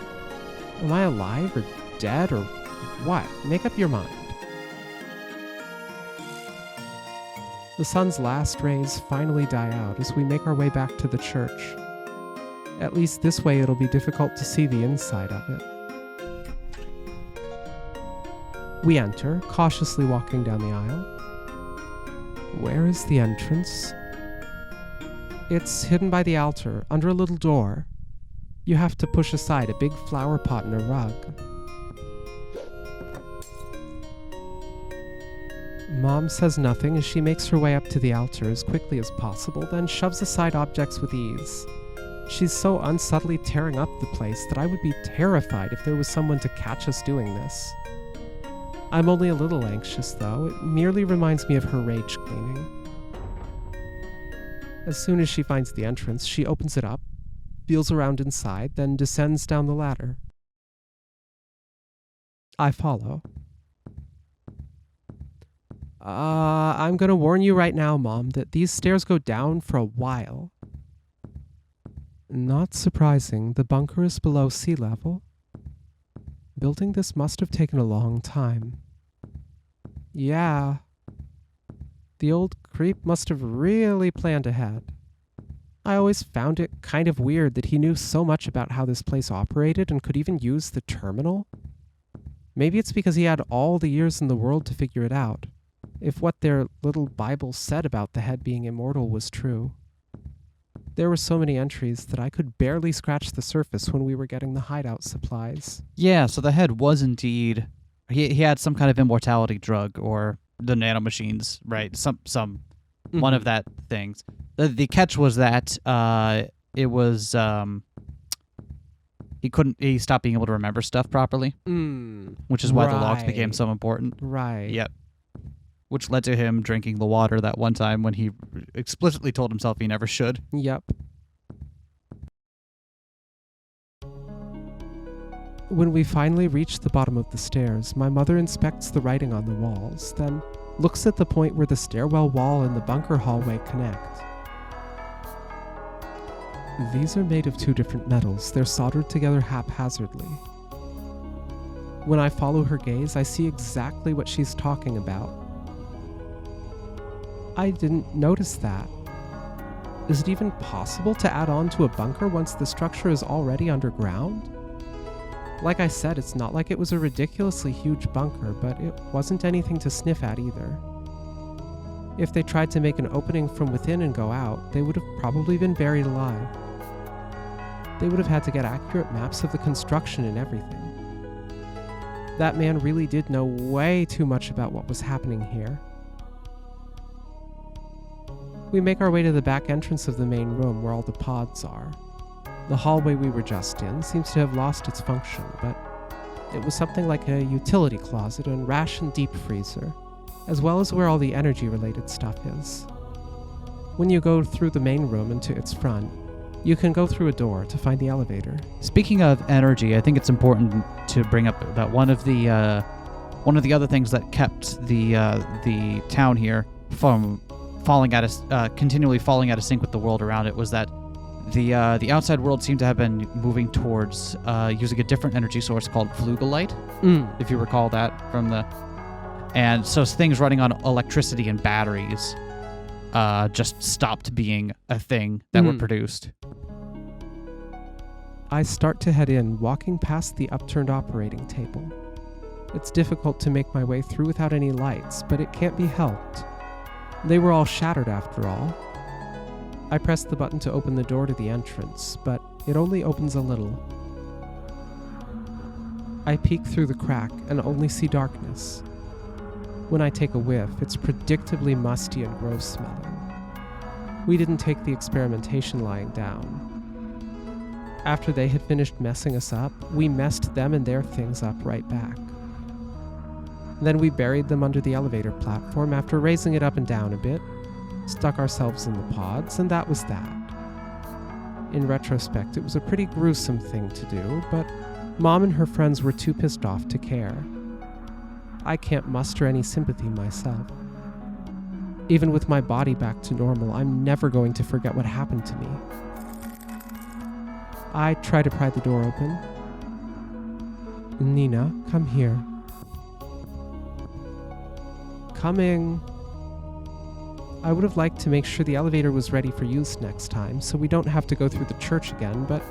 Speaker 3: Am I alive or dead or what? Make up your mind. The sun's last rays finally die out as we make our way back to the church. At least this way it'll be difficult to see the inside of it. We enter, cautiously walking down the aisle. Where is the entrance? It's hidden by the altar, under a little door. You have to push aside a big flower pot and a rug. Mom says nothing as she makes her way up to the altar as quickly as possible, then shoves aside objects with ease. She's so unsubtly tearing up the place that I would be terrified if there was someone to catch us doing this. I'm only a little anxious, though. It merely reminds me of her rage cleaning. As soon as she finds the entrance, she opens it up, feels around inside, then descends down the ladder. I follow. I'm gonna warn you right now, Mom, that these stairs go down for a while. Not surprising, the bunker is below sea level. Building this must have taken a long time. Yeah. The old creep must have really planned ahead. I always found it kind of weird that he knew so much about how this place operated and could even use the terminal. Maybe it's because he had all the years in the world to figure it out, if what their little Bible said about the head being immortal was true. There were so many entries that I could barely scratch the surface when we were getting the hideout supplies.
Speaker 2: Yeah, so the head was indeed... He had some kind of immortality drug, or the nanomachines, right? Some one of that things. The catch was that it was... He stopped being able to remember stuff properly, which is why the logs became so important.
Speaker 3: Right.
Speaker 2: Yep. Which led to him drinking the water that one time when he explicitly told himself he never should.
Speaker 3: Yep. When we finally reach the bottom of the stairs, my mother inspects the writing on the walls, then looks at the point where the stairwell wall and the bunker hallway connect. These are made of two different metals. They're soldered together haphazardly. When I follow her gaze, I see exactly what she's talking about. I didn't notice that. Is it even possible to add on to a bunker once the structure is already underground? Like I said, it's not like it was a ridiculously huge bunker, but it wasn't anything to sniff at either. If they tried to make an opening from within and go out, they would have probably been buried alive. They would have had to get accurate maps of the construction and everything. That man really did know way too much about what was happening here. We make our way to the back entrance of the main room where all the pods are. The hallway we were just in seems to have lost its function, but it was something like a utility closet and ration deep freezer, as well as where all the energy-related stuff is. When you go through the main room and to its front, you can go through a door to find the elevator.
Speaker 2: Speaking of energy, I think it's important to bring up that one of the other things that kept the town here from continually falling out of sync with the world around it was that the outside world seemed to have been moving towards using a different energy source called flugelite, if you recall that from the... And so things running on electricity and batteries just stopped being a thing that were produced.
Speaker 3: I start to head in, walking past the upturned operating table. It's difficult to make my way through without any lights, but it can't be helped. They were all shattered after all. I press the button to open the door to the entrance, but it only opens a little. I peek through the crack and only see darkness. When I take a whiff, it's predictably musty and gross smelling. We didn't take the experimentation lying down. After they had finished messing us up, we messed them and their things up right back. Then we buried them under the elevator platform after raising it up and down a bit, stuck ourselves in the pods, and that was that. In retrospect, it was a pretty gruesome thing to do, but Mom and her friends were too pissed off to care. I can't muster any sympathy myself. Even with my body back to normal, I'm never going to forget what happened to me. I try to pry the door open. Nina, come here. Coming. I would have liked to make sure the elevator was ready for use next time, so we don't have to go through the church again, but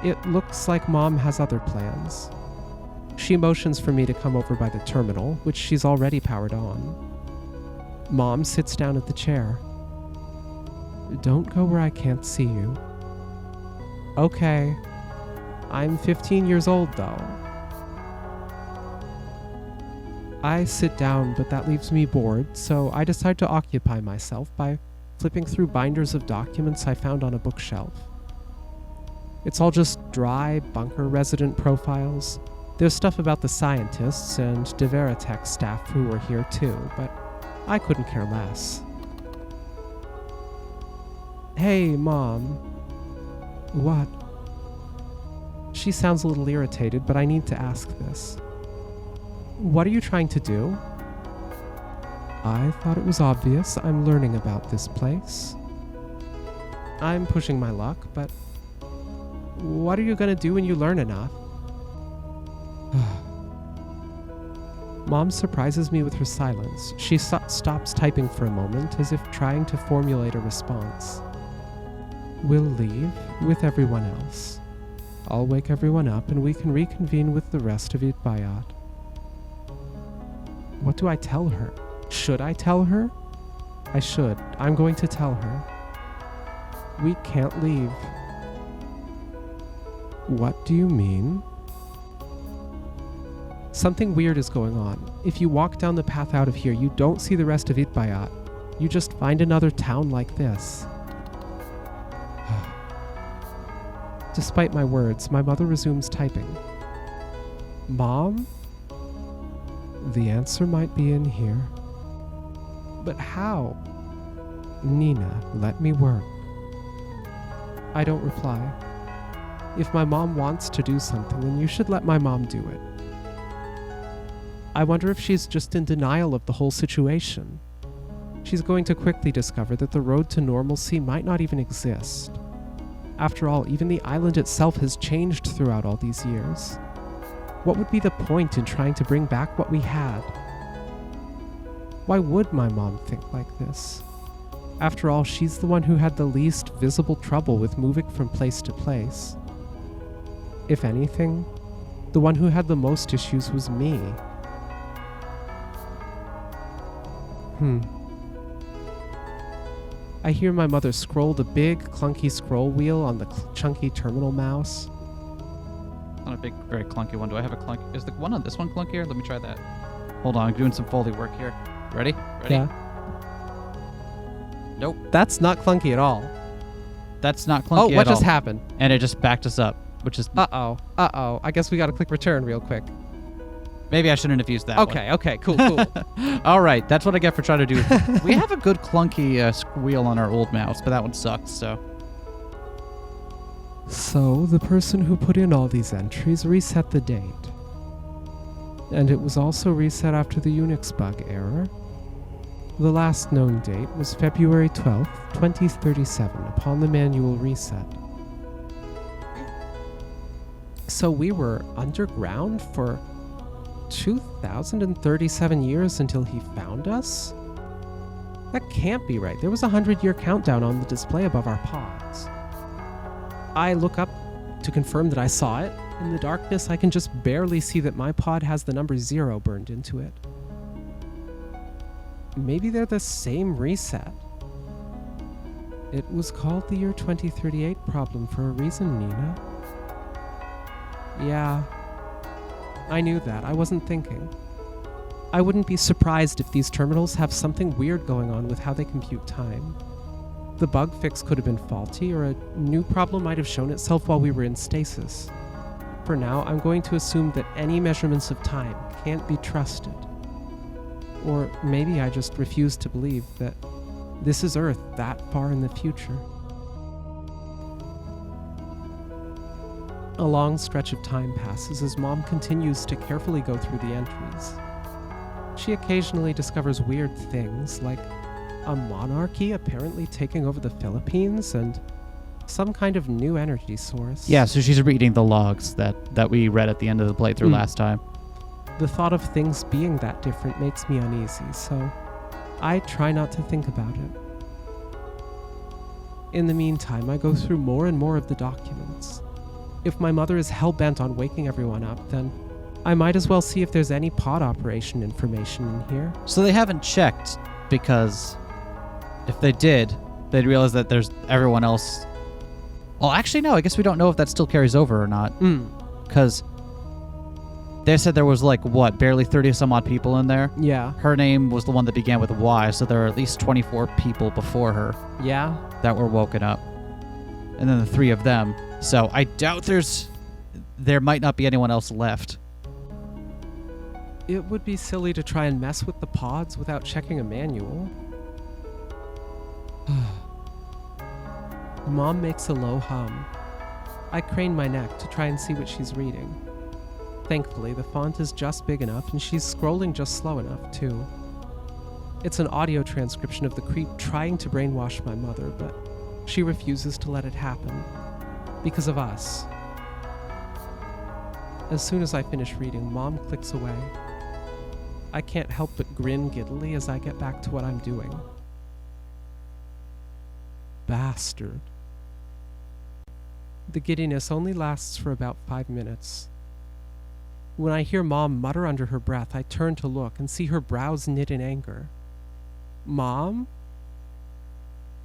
Speaker 3: it looks like Mom has other plans. She motions for me to come over by the terminal, which she's already powered on. Mom sits down at the chair. Don't go where I can't see you. Okay. I'm 15 years old, though. I sit down, but that leaves me bored, so I decide to occupy myself by flipping through binders of documents I found on a bookshelf. It's all just dry bunker resident profiles. There's stuff about the scientists and Deveritech staff who were here too, but I couldn't care less. Hey, Mom. What? She sounds a little irritated, but I need to ask this. What are you trying to do? I thought it was obvious. I'm learning about this place. I'm pushing my luck, but what are you gonna do when you learn enough? Mom surprises me with her silence. She stops typing for a moment, as if trying to formulate a response. We'll leave with everyone else. I'll wake everyone up and we can reconvene with the rest of Itbayat. What do I tell her? Should I tell her? I should. I'm going to tell her. We can't leave. What do you mean? Something weird is going on. If you walk down the path out of here, you don't see the rest of Itbayat. You just find another town like this. Despite my words, my mother resumes typing. Mom? The answer might be in here. But how? Nina, let me work. I don't reply. If my mom wants to do something, then you should let my mom do it. I wonder if she's just in denial of the whole situation. She's going to quickly discover that the road to normalcy might not even exist. After all, even the island itself has changed throughout all these years. What would be the point in trying to bring back what we had? Why would my mom think like this? After all, she's the one who had the least visible trouble with moving from place to place. If anything, the one who had the most issues was me. I hear my mother scroll the big, clunky scroll wheel on the chunky terminal mouse.
Speaker 2: Not a big, very clunky one. Do I have a clunky? Is the one on this one clunkier? Let me try that. Hold on, I'm doing some Foley work here. Ready?
Speaker 3: Yeah.
Speaker 2: Nope.
Speaker 3: That's not clunky at all.
Speaker 2: That's not clunky at all.
Speaker 3: Oh, what just happened?
Speaker 2: And it just backed us up, which is...
Speaker 3: Uh-oh. I guess we gotta click return real quick.
Speaker 2: Maybe I shouldn't have used that
Speaker 3: Okay, cool.
Speaker 2: All right, that's what I get for trying to do. We have a good clunky wheel on our old mouse, but that one sucked, so...
Speaker 3: So, the person who put in all these entries reset the date. And it was also reset after the Unix bug error. The last known date was February 12th, 2037, upon the manual reset. So we were underground for 2,037 years until he found us? That can't be right. There was a 100-year countdown on the display above our pods. I look up to confirm that I saw it. In the darkness, I can just barely see that my pod has the number 0 burned into it. Maybe they're the same reset. It was called the year 2038 problem for a reason, Nina. Yeah, I knew that. I wasn't thinking. I wouldn't be surprised if these terminals have something weird going on with how they compute time. The bug fix could have been faulty, or a new problem might have shown itself while we were in stasis. For now, I'm going to assume that any measurements of time can't be trusted. Or maybe I just refuse to believe that this is Earth that far in the future. A long stretch of time passes as Mom continues to carefully go through the entries. She occasionally discovers weird things, like a monarchy apparently taking over the Philippines and some kind of new energy source.
Speaker 2: Yeah, so she's reading the logs that we read at the end of the playthrough last time.
Speaker 3: The thought of things being that different makes me uneasy, so I try not to think about it. In the meantime, I go through more and more of the documents. If my mother is hell-bent on waking everyone up, then I might as well see if there's any pod operation information in here.
Speaker 2: So they haven't checked, because if they did, they'd realize that there's everyone else. Well, actually, no, I guess we don't know if that still carries over or not. Because they said there was, barely 30-some-odd people in there.
Speaker 3: Yeah.
Speaker 2: Her name was the one that began with a Y, so there are at least 24 people before her.
Speaker 3: Yeah.
Speaker 2: That were woken up. And then the 3 of them. So I doubt there might not be anyone else left.
Speaker 3: It would be silly to try and mess with the pods without checking a manual. Mom makes a low hum. I crane my neck to try and see what she's reading. Thankfully, the font is just big enough and she's scrolling just slow enough, too. It's an audio transcription of the creep trying to brainwash my mother, but she refuses to let it happen. Because of us. As soon as I finish reading, Mom clicks away. I can't help but grin giddily as I get back to what I'm doing. Bastard. The giddiness only lasts for about 5 minutes. When I hear Mom mutter under her breath, I turn to look and see her brows knit in anger. Mom?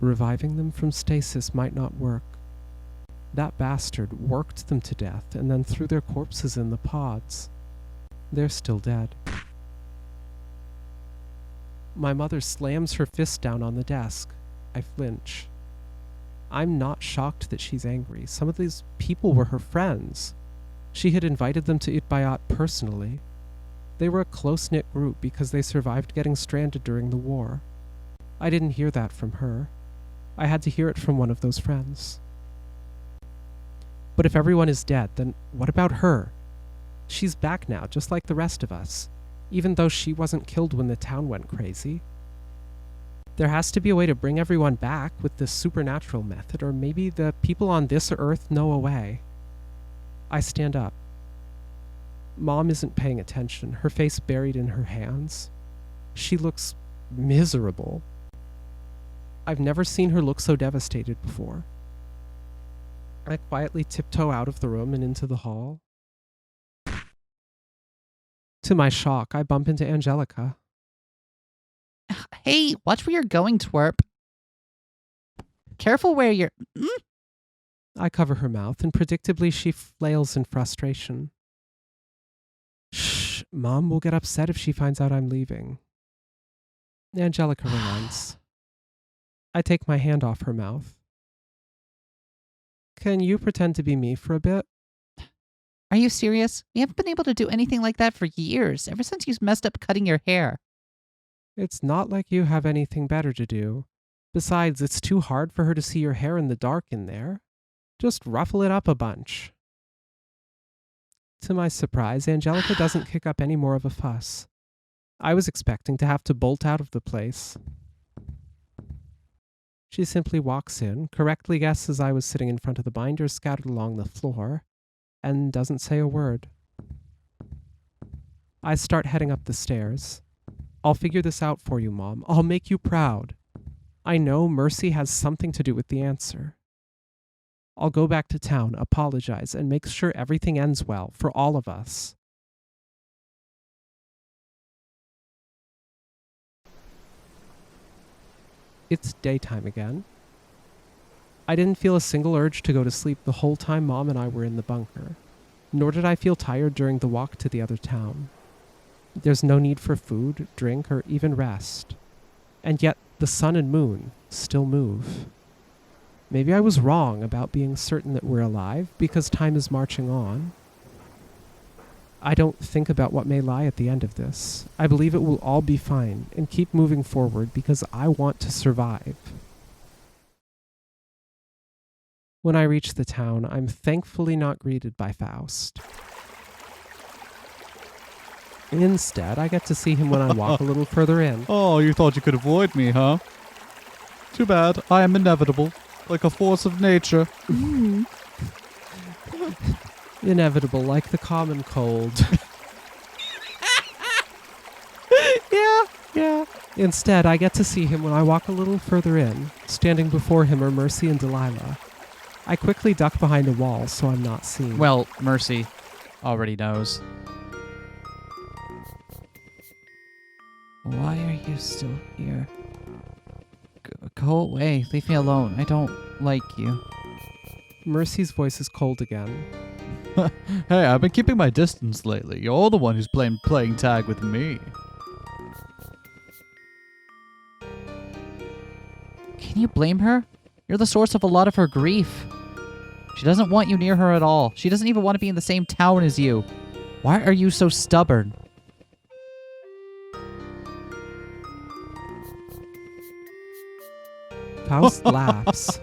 Speaker 3: Reviving them from stasis might not work. That bastard worked them to death and then threw their corpses in the pods. They're still dead. My mother slams her fist down on the desk. I flinch. I'm not shocked that she's angry. Some of these people were her friends. She had invited them to Itbayat personally. They were a close-knit group because they survived getting stranded during the war. I didn't hear that from her. I had to hear it from one of those friends. But if everyone is dead, then what about her? She's back now, just like the rest of us, even though she wasn't killed when the town went crazy. There has to be a way to bring everyone back with this supernatural method, or maybe the people on this earth know a way. I stand up. Mom isn't paying attention, her face buried in her hands. She looks miserable. I've never seen her look so devastated before. I quietly tiptoe out of the room and into the hall. To my shock, I bump into Angelica.
Speaker 4: Hey, watch where you're going, twerp. Careful where you're...
Speaker 3: I cover her mouth, and predictably she flails in frustration. Shh, Mom will get upset if she finds out I'm leaving. Angelica relents. I take my hand off her mouth. Can you pretend to be me for a bit?
Speaker 4: Are you serious? We haven't been able to do anything like that for years, ever since you messed up cutting your hair.
Speaker 3: It's not like you have anything better to do. Besides, it's too hard for her to see your hair in the dark in there. Just ruffle it up a bunch. To my surprise, Angelica doesn't kick up any more of a fuss. I was expecting to have to bolt out of the place. She simply walks in, correctly guesses I was sitting in front of the binders scattered along the floor, and doesn't say a word. I start heading up the stairs. I'll figure this out for you, Mom. I'll make you proud. I know Mercy has something to do with the answer. I'll go back to town, apologize, and make sure everything ends well for all of us. It's daytime again. I didn't feel a single urge to go to sleep the whole time Mom and I were in the bunker, nor did I feel tired during the walk to the other town. There's no need for food, drink, or even rest. And yet, the sun and moon still move. Maybe I was wrong about being certain that we're alive because time is marching on. I don't think about what may lie at the end of this. I believe it will all be fine and keep moving forward because I want to survive. When I reach the town, I'm thankfully not greeted by Faust. Instead, I get to see him when I walk a little further in.
Speaker 2: Oh, you thought you could avoid me, huh? Too bad. I am inevitable, like a force of nature.
Speaker 3: Inevitable, like the common cold. Yeah. Instead, I get to see him when I walk a little further in. Standing before him are Mercy and Delilah. I quickly duck behind a wall so I'm not seen.
Speaker 2: Well, Mercy already knows.
Speaker 4: Why are you still here? Go away. Leave me alone. I don't like you.
Speaker 3: Mercy's voice is cold again.
Speaker 2: Hey, I've been keeping my distance lately. You're the one who's playing tag with me.
Speaker 4: Can you blame her? You're the source of a lot of her grief. She doesn't want you near her at all. She doesn't even want to be in the same town as you. Why are you so stubborn?
Speaker 3: Faust laughs.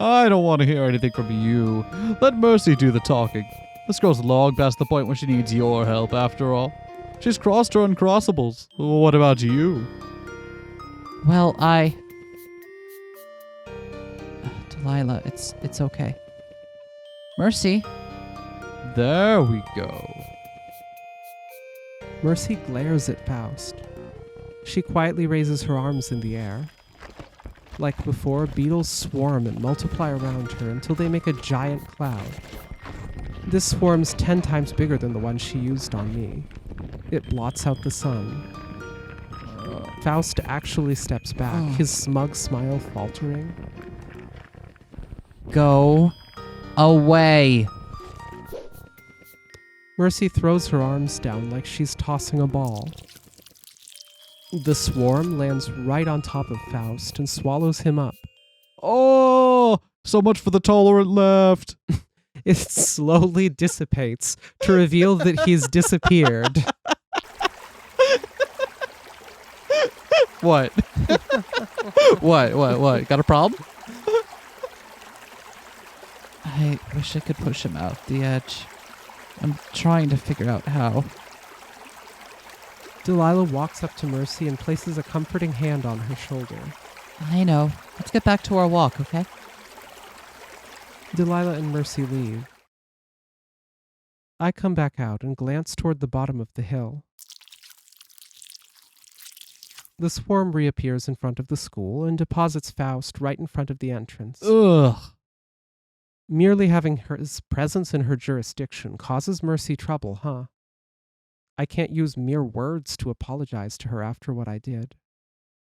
Speaker 2: I don't want to hear anything from you. Let Mercy do the talking. This girl's long past the point when she needs your help, after all. She's crossed her uncrossables. What about you?
Speaker 4: Well, Delilah, it's okay. Mercy.
Speaker 2: There we go.
Speaker 3: Mercy glares at Faust. She quietly raises her arms in the air. Like before, beetles swarm and multiply around her until they make a giant cloud. This swarm's 10 times bigger than the one she used on me. It blots out the sun. Faust actually steps back, his smug smile faltering.
Speaker 4: Go away.
Speaker 3: Mercy throws her arms down like she's tossing a ball. The swarm lands right on top of Faust and swallows him up.
Speaker 2: Oh, so much for the tolerant left.
Speaker 3: It slowly dissipates to reveal that he's disappeared.
Speaker 2: What? What? Got a problem?
Speaker 4: I wish I could push him out the edge. I'm trying to figure out how.
Speaker 3: Delilah walks up to Mercy and places a comforting hand on her shoulder.
Speaker 4: I know. Let's get back to our walk, okay?
Speaker 3: Delilah and Mercy leave. I come back out and glance toward the bottom of the hill. The swarm reappears in front of the school and deposits Faust right in front of the entrance.
Speaker 2: Ugh.
Speaker 3: Merely having his presence in her jurisdiction causes Mercy trouble, huh? I can't use mere words to apologize to her after what I did.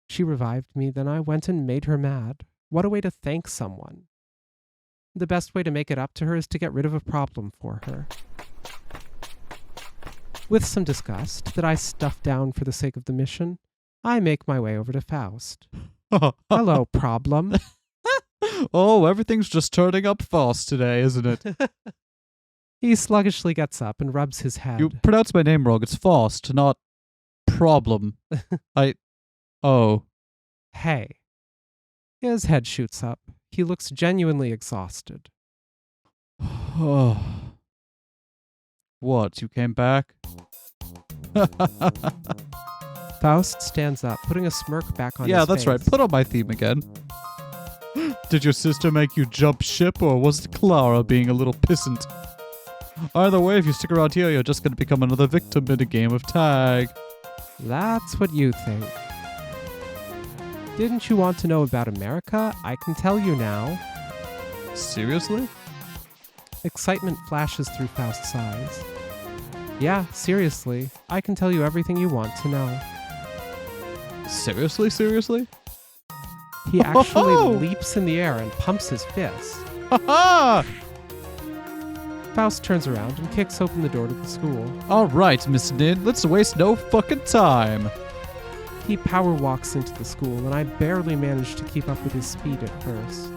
Speaker 3: She revived me, then I went and made her mad. What a way to thank someone. The best way to make it up to her is to get rid of a problem for her. With some disgust that I stuff down for the sake of the mission, I make my way over to Faust. Hello, problem.
Speaker 2: Oh, everything's just turning up Faust today, isn't it?
Speaker 3: He sluggishly gets up and rubs his head.
Speaker 2: You pronounced my name wrong. It's Faust, not problem. Oh.
Speaker 3: Hey. His head shoots up. He looks genuinely exhausted.
Speaker 2: What, you came back?
Speaker 3: Faust stands up, putting a smirk back on his face.
Speaker 2: Yeah, that's right. Put on my theme again. Did your sister make you jump ship, or was it Clara being a little pissant? Either way, if you stick around here, you're just going to become another victim in a game of tag.
Speaker 3: That's what you think. Didn't you want to know about America? I can tell you now.
Speaker 2: Seriously?
Speaker 3: Excitement flashes through Faust's eyes. Yeah, seriously. I can tell you everything you want to know.
Speaker 2: Seriously?
Speaker 3: He actually leaps in the air and pumps his fist.
Speaker 2: Ha-ha!
Speaker 3: Faust turns around and kicks open the door to the school.
Speaker 2: All right, Miss Nin, let's waste no fucking time.
Speaker 3: He power walks into the school, and I barely manage to keep up with his speed at first.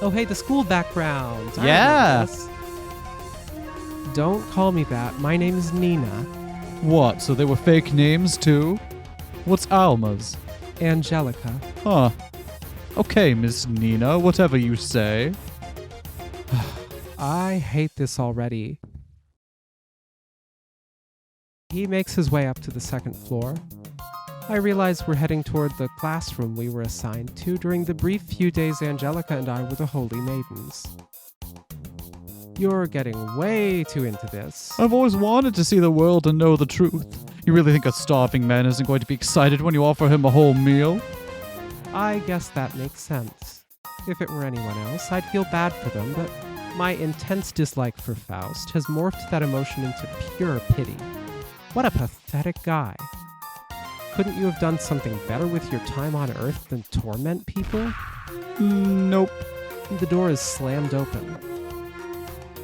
Speaker 3: Oh, hey, the school background. I
Speaker 2: Yeah.
Speaker 3: remember this. Don't call me that. My name is Nina.
Speaker 2: What, so they were fake names too? What's Alma's?
Speaker 3: Angelica.
Speaker 2: Huh. Okay, Miss Nina, whatever you say.
Speaker 3: I hate this already. He makes his way up to the second floor. I realize we're heading toward the classroom we were assigned to during the brief few days Angelica and I were the Holy Maidens. You're getting way too into this.
Speaker 2: I've always wanted to see the world and know the truth. You really think a starving man isn't going to be excited when you offer him a whole meal?
Speaker 3: I guess that makes sense. If it were anyone else, I'd feel bad for them, but my intense dislike for Faust has morphed that emotion into pure pity. What a pathetic guy. Couldn't you have done something better with your time on Earth than torment people?
Speaker 2: Nope.
Speaker 3: The door is slammed open.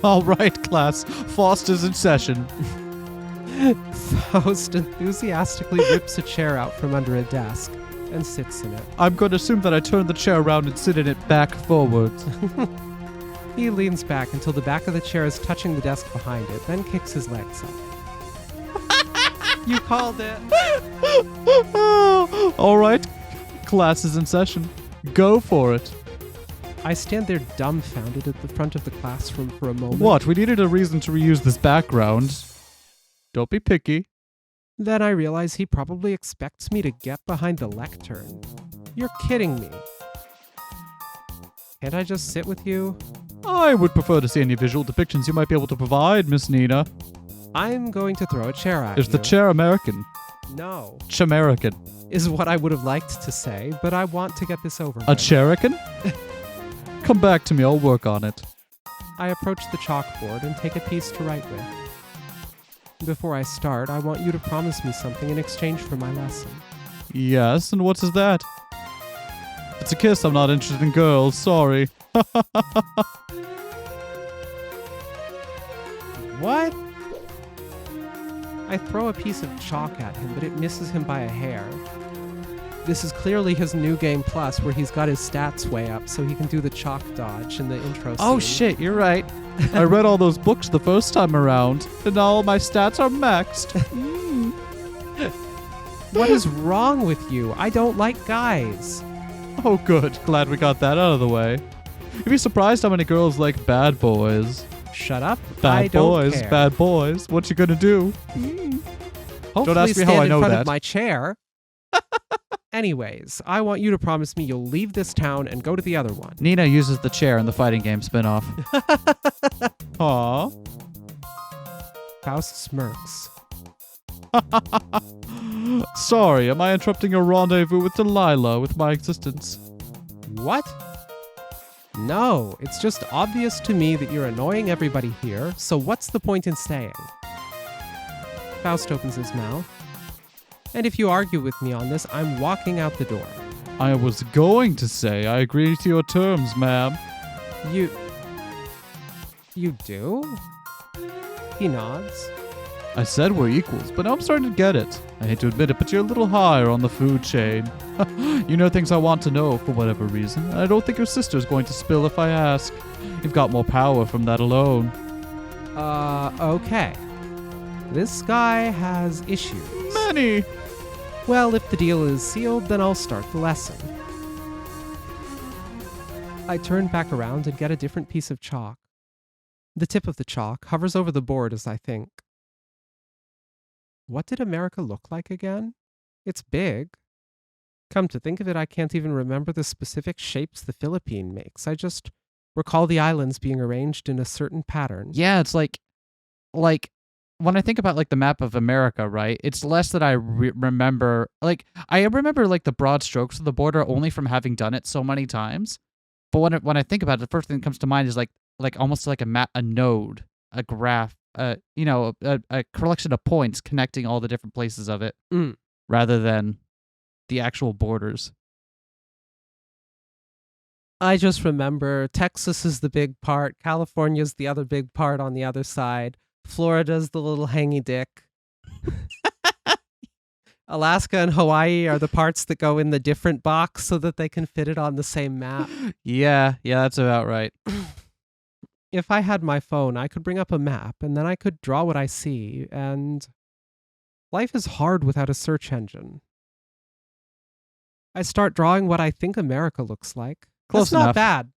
Speaker 2: All right, class. Faust is in session.
Speaker 3: Faust enthusiastically rips a chair out from under a desk and sits in it.
Speaker 2: I'm going to assume that I turn the chair around and sit in it back forwards.
Speaker 3: He leans back until the back of the chair is touching the desk behind it, then kicks his legs up. You called it.
Speaker 2: All right. Class is in session. Go for it.
Speaker 3: I stand there dumbfounded at the front of the classroom for a moment.
Speaker 2: What? We needed a reason to reuse this background. Don't be picky.
Speaker 3: Then I realize he probably expects me to get behind the lectern. You're kidding me. Can't I just sit with you?
Speaker 2: I would prefer to see any visual depictions you might be able to provide, Miss Nina.
Speaker 3: I'm going to throw a chair at you.
Speaker 2: Is the chair American?
Speaker 3: No.
Speaker 2: Chamerican.
Speaker 3: Is what I would have liked to say, but I want to get this over
Speaker 2: A
Speaker 3: with.
Speaker 2: Cherican? Come back to me, I'll work on it.
Speaker 3: I approach the chalkboard and take a piece to write with. Before I start, I want you to promise me something in exchange for my lesson.
Speaker 2: Yes, and what is that? It's a kiss, I'm not interested in girls, sorry.
Speaker 3: What? I throw a piece of chalk at him, but it misses him by a hair. This is clearly his new game plus, where he's got his stats way up so he can do the chalk dodge in the intro scene.
Speaker 2: Oh shit, you're right. I read all those books the first time around, and now all my stats are maxed.
Speaker 3: What is wrong with you? I don't like guys.
Speaker 2: Oh good, glad we got that out of the way. You'd be surprised how many girls like bad boys.
Speaker 3: Shut up.
Speaker 2: Bad
Speaker 3: I don't
Speaker 2: boys,
Speaker 3: care.
Speaker 2: bad boys. What you gonna do?
Speaker 3: Hopefully
Speaker 2: ask me
Speaker 3: stand
Speaker 2: how I
Speaker 3: in
Speaker 2: know
Speaker 3: front
Speaker 2: that.
Speaker 3: of my chair. Anyways, I want you to promise me you'll leave this town and go to the other one.
Speaker 2: Nina uses the chair in the fighting game spin-off. Aww.
Speaker 3: Faust smirks.
Speaker 2: Sorry, am I interrupting a rendezvous with Delilah with my existence?
Speaker 3: What? No, it's just obvious to me that you're annoying everybody here, so what's the point in staying? Faust opens his mouth. And if you argue with me on this, I'm walking out the door.
Speaker 2: I was going to say I agree to your terms, ma'am.
Speaker 3: You do? He nods.
Speaker 2: I said we're equals, but now I'm starting to get it. I hate to admit it, but you're a little higher on the food chain. You know things I want to know for whatever reason, and I don't think your sister's going to spill if I ask. You've got more power from that alone.
Speaker 3: Okay. This guy has issues.
Speaker 2: Many!
Speaker 3: Well, if the deal is sealed, then I'll start the lesson. I turn back around and get a different piece of chalk. The tip of the chalk hovers over the board as I think. What did America look like again? It's big. Come to think of it, I can't even remember the specific shapes the Philippine makes. I just recall the islands being arranged in a certain pattern.
Speaker 2: Yeah, it's like when I think about like the map of America, right? It's less that I remember. Like I remember like the broad strokes of the border only from having done it so many times. But when I think about it, the first thing that comes to mind is like almost like a map, a node, a graph, a collection of points connecting all the different places of it, rather than the actual borders.
Speaker 3: I just remember Texas is the big part, California's the other big part on the other side, Florida's the little hangy dick. Alaska and Hawaii are the parts that go in the different box so that they can fit it on the same map.
Speaker 2: Yeah, that's about right.
Speaker 3: If I had my phone, I could bring up a map and then I could draw what I see, and life is hard without a search engine. I start drawing what I think America looks like.
Speaker 2: Close
Speaker 3: That's not
Speaker 2: enough.
Speaker 3: bad.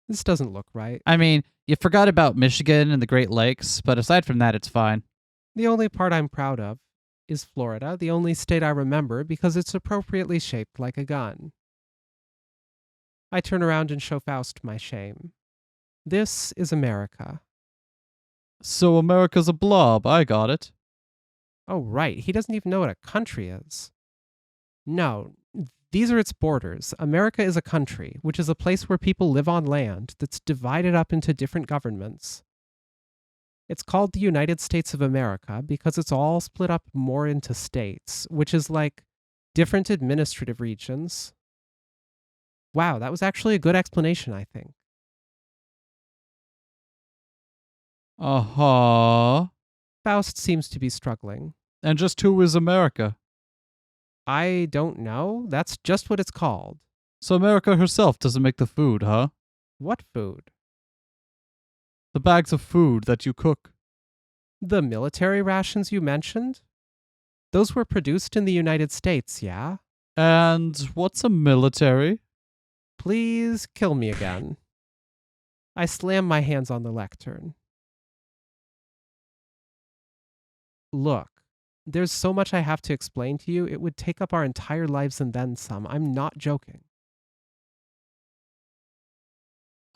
Speaker 3: This doesn't look right.
Speaker 2: I mean, you forgot about Michigan and the Great Lakes, but aside from that, it's fine.
Speaker 3: The only part I'm proud of is Florida, the only state I remember because it's appropriately shaped like a gun. I turn around and show Faust my shame. This is America.
Speaker 2: So America's a blob, I got it.
Speaker 3: Oh, right. He doesn't even know what a country is. No, these are its borders. America is a country, which is a place where people live on land that's divided up into different governments. It's called the United States of America because it's all split up more into states, which is like different administrative regions. Wow, that was actually a good explanation, I think.
Speaker 2: Uh-huh.
Speaker 3: Faust seems to be struggling.
Speaker 2: And just who is America?
Speaker 3: I don't know. That's just what it's called.
Speaker 2: So America herself doesn't make the food, huh?
Speaker 3: What food?
Speaker 2: The bags of food that you cook.
Speaker 3: The military rations you mentioned? Those were produced in the United States, yeah?
Speaker 2: And what's a military?
Speaker 3: Please kill me again. I slam my hands on the lectern. Look, there's so much I have to explain to you, it would take up our entire lives and then some. I'm not joking.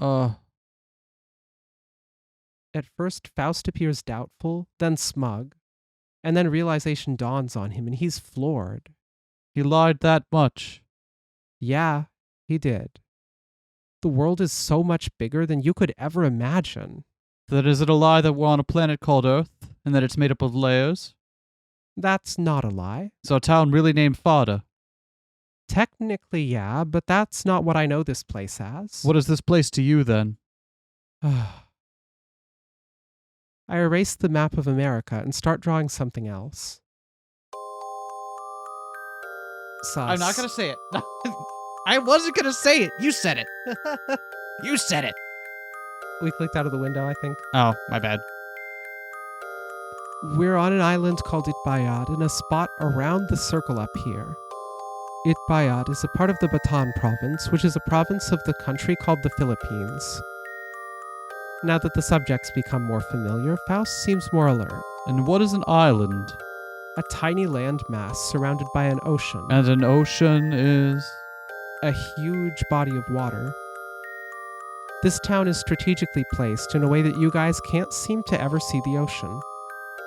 Speaker 3: At first, Faust appears doubtful, then smug, and then realization dawns on him and he's floored.
Speaker 2: He lied that much.
Speaker 3: Yeah, he did. The world is so much bigger than you could ever imagine.
Speaker 2: That is it a lie that we're on a planet called Earth, and that it's made up of layers?
Speaker 3: That's not a lie.
Speaker 2: So a town really named Fada.
Speaker 3: Technically, yeah, but that's not what I know this place as.
Speaker 2: What is this place to you, then?
Speaker 3: I erase the map of America and start drawing something else. Sus.
Speaker 2: I'm not going to say it. I wasn't going to say it. You said it. You said it.
Speaker 3: We clicked out of the window, I think.
Speaker 2: Oh, my bad.
Speaker 3: We're on an island called Itbayat in a spot around the circle up here. Itbayat is a part of the Bataan province, which is a province of the country called the Philippines. Now that the subjects become more familiar, Faust seems more alert.
Speaker 2: And what is an island?
Speaker 3: A tiny landmass surrounded by an ocean.
Speaker 2: And an ocean is?
Speaker 3: A huge body of water. This town is strategically placed in a way that you guys can't seem to ever see the ocean.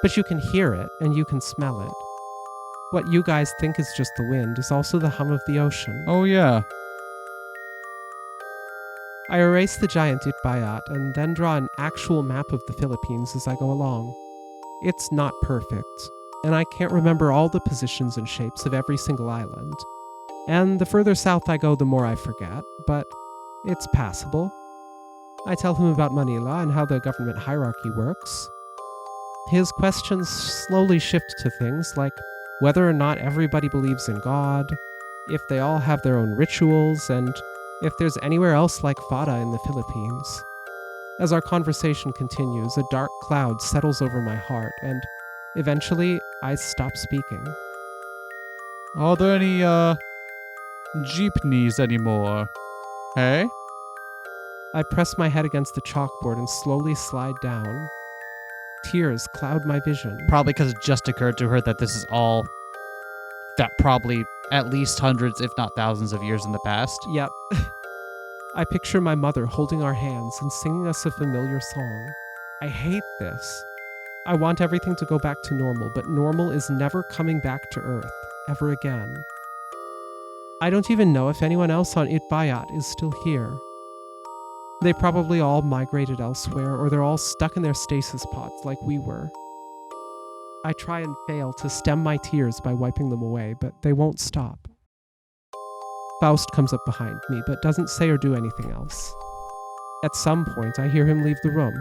Speaker 3: But you can hear it, and you can smell it. What you guys think is just the wind is also the hum of the ocean.
Speaker 2: Oh, yeah.
Speaker 3: I erase the giant Itbayat and then draw an actual map of the Philippines as I go along. It's not perfect, and I can't remember all the positions and shapes of every single island. And the further south I go, the more I forget, but it's passable. I tell him about Manila and how the government hierarchy works. His questions slowly shift to things like whether or not everybody believes in God, if they all have their own rituals, and if there's anywhere else like Fada in the Philippines. As our conversation continues, a dark cloud settles over my heart, and eventually I stop speaking.
Speaker 2: Are there any, jeepneys anymore? Hey?
Speaker 3: I press my head against the chalkboard and slowly slide down. Tears cloud my vision.
Speaker 2: Probably because it just occurred to her that this is all that probably at least hundreds, if not thousands of years in the past.
Speaker 3: Yep. I picture my mother holding our hands and singing us a familiar song. I hate this. I want everything to go back to normal, but normal is never coming back to Earth, ever again. I don't even know if anyone else on Itbayat is still here. They probably all migrated elsewhere, or they're all stuck in their stasis pods like we were. I try and fail to stem my tears by wiping them away, but they won't stop. Faust comes up behind me, but doesn't say or do anything else. At some point, I hear him leave the room.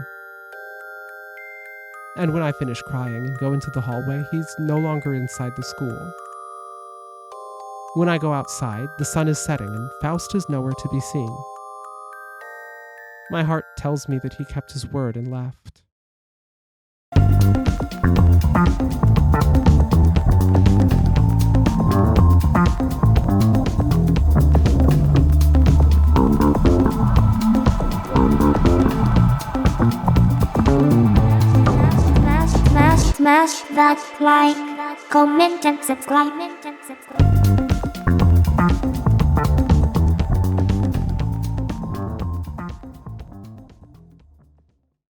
Speaker 3: And when I finish crying and go into the hallway, he's no longer inside the school. When I go outside, the sun is setting and Faust is nowhere to be seen. My heart tells me that he kept his word and left.
Speaker 5: Smash that like, comment and subscribe.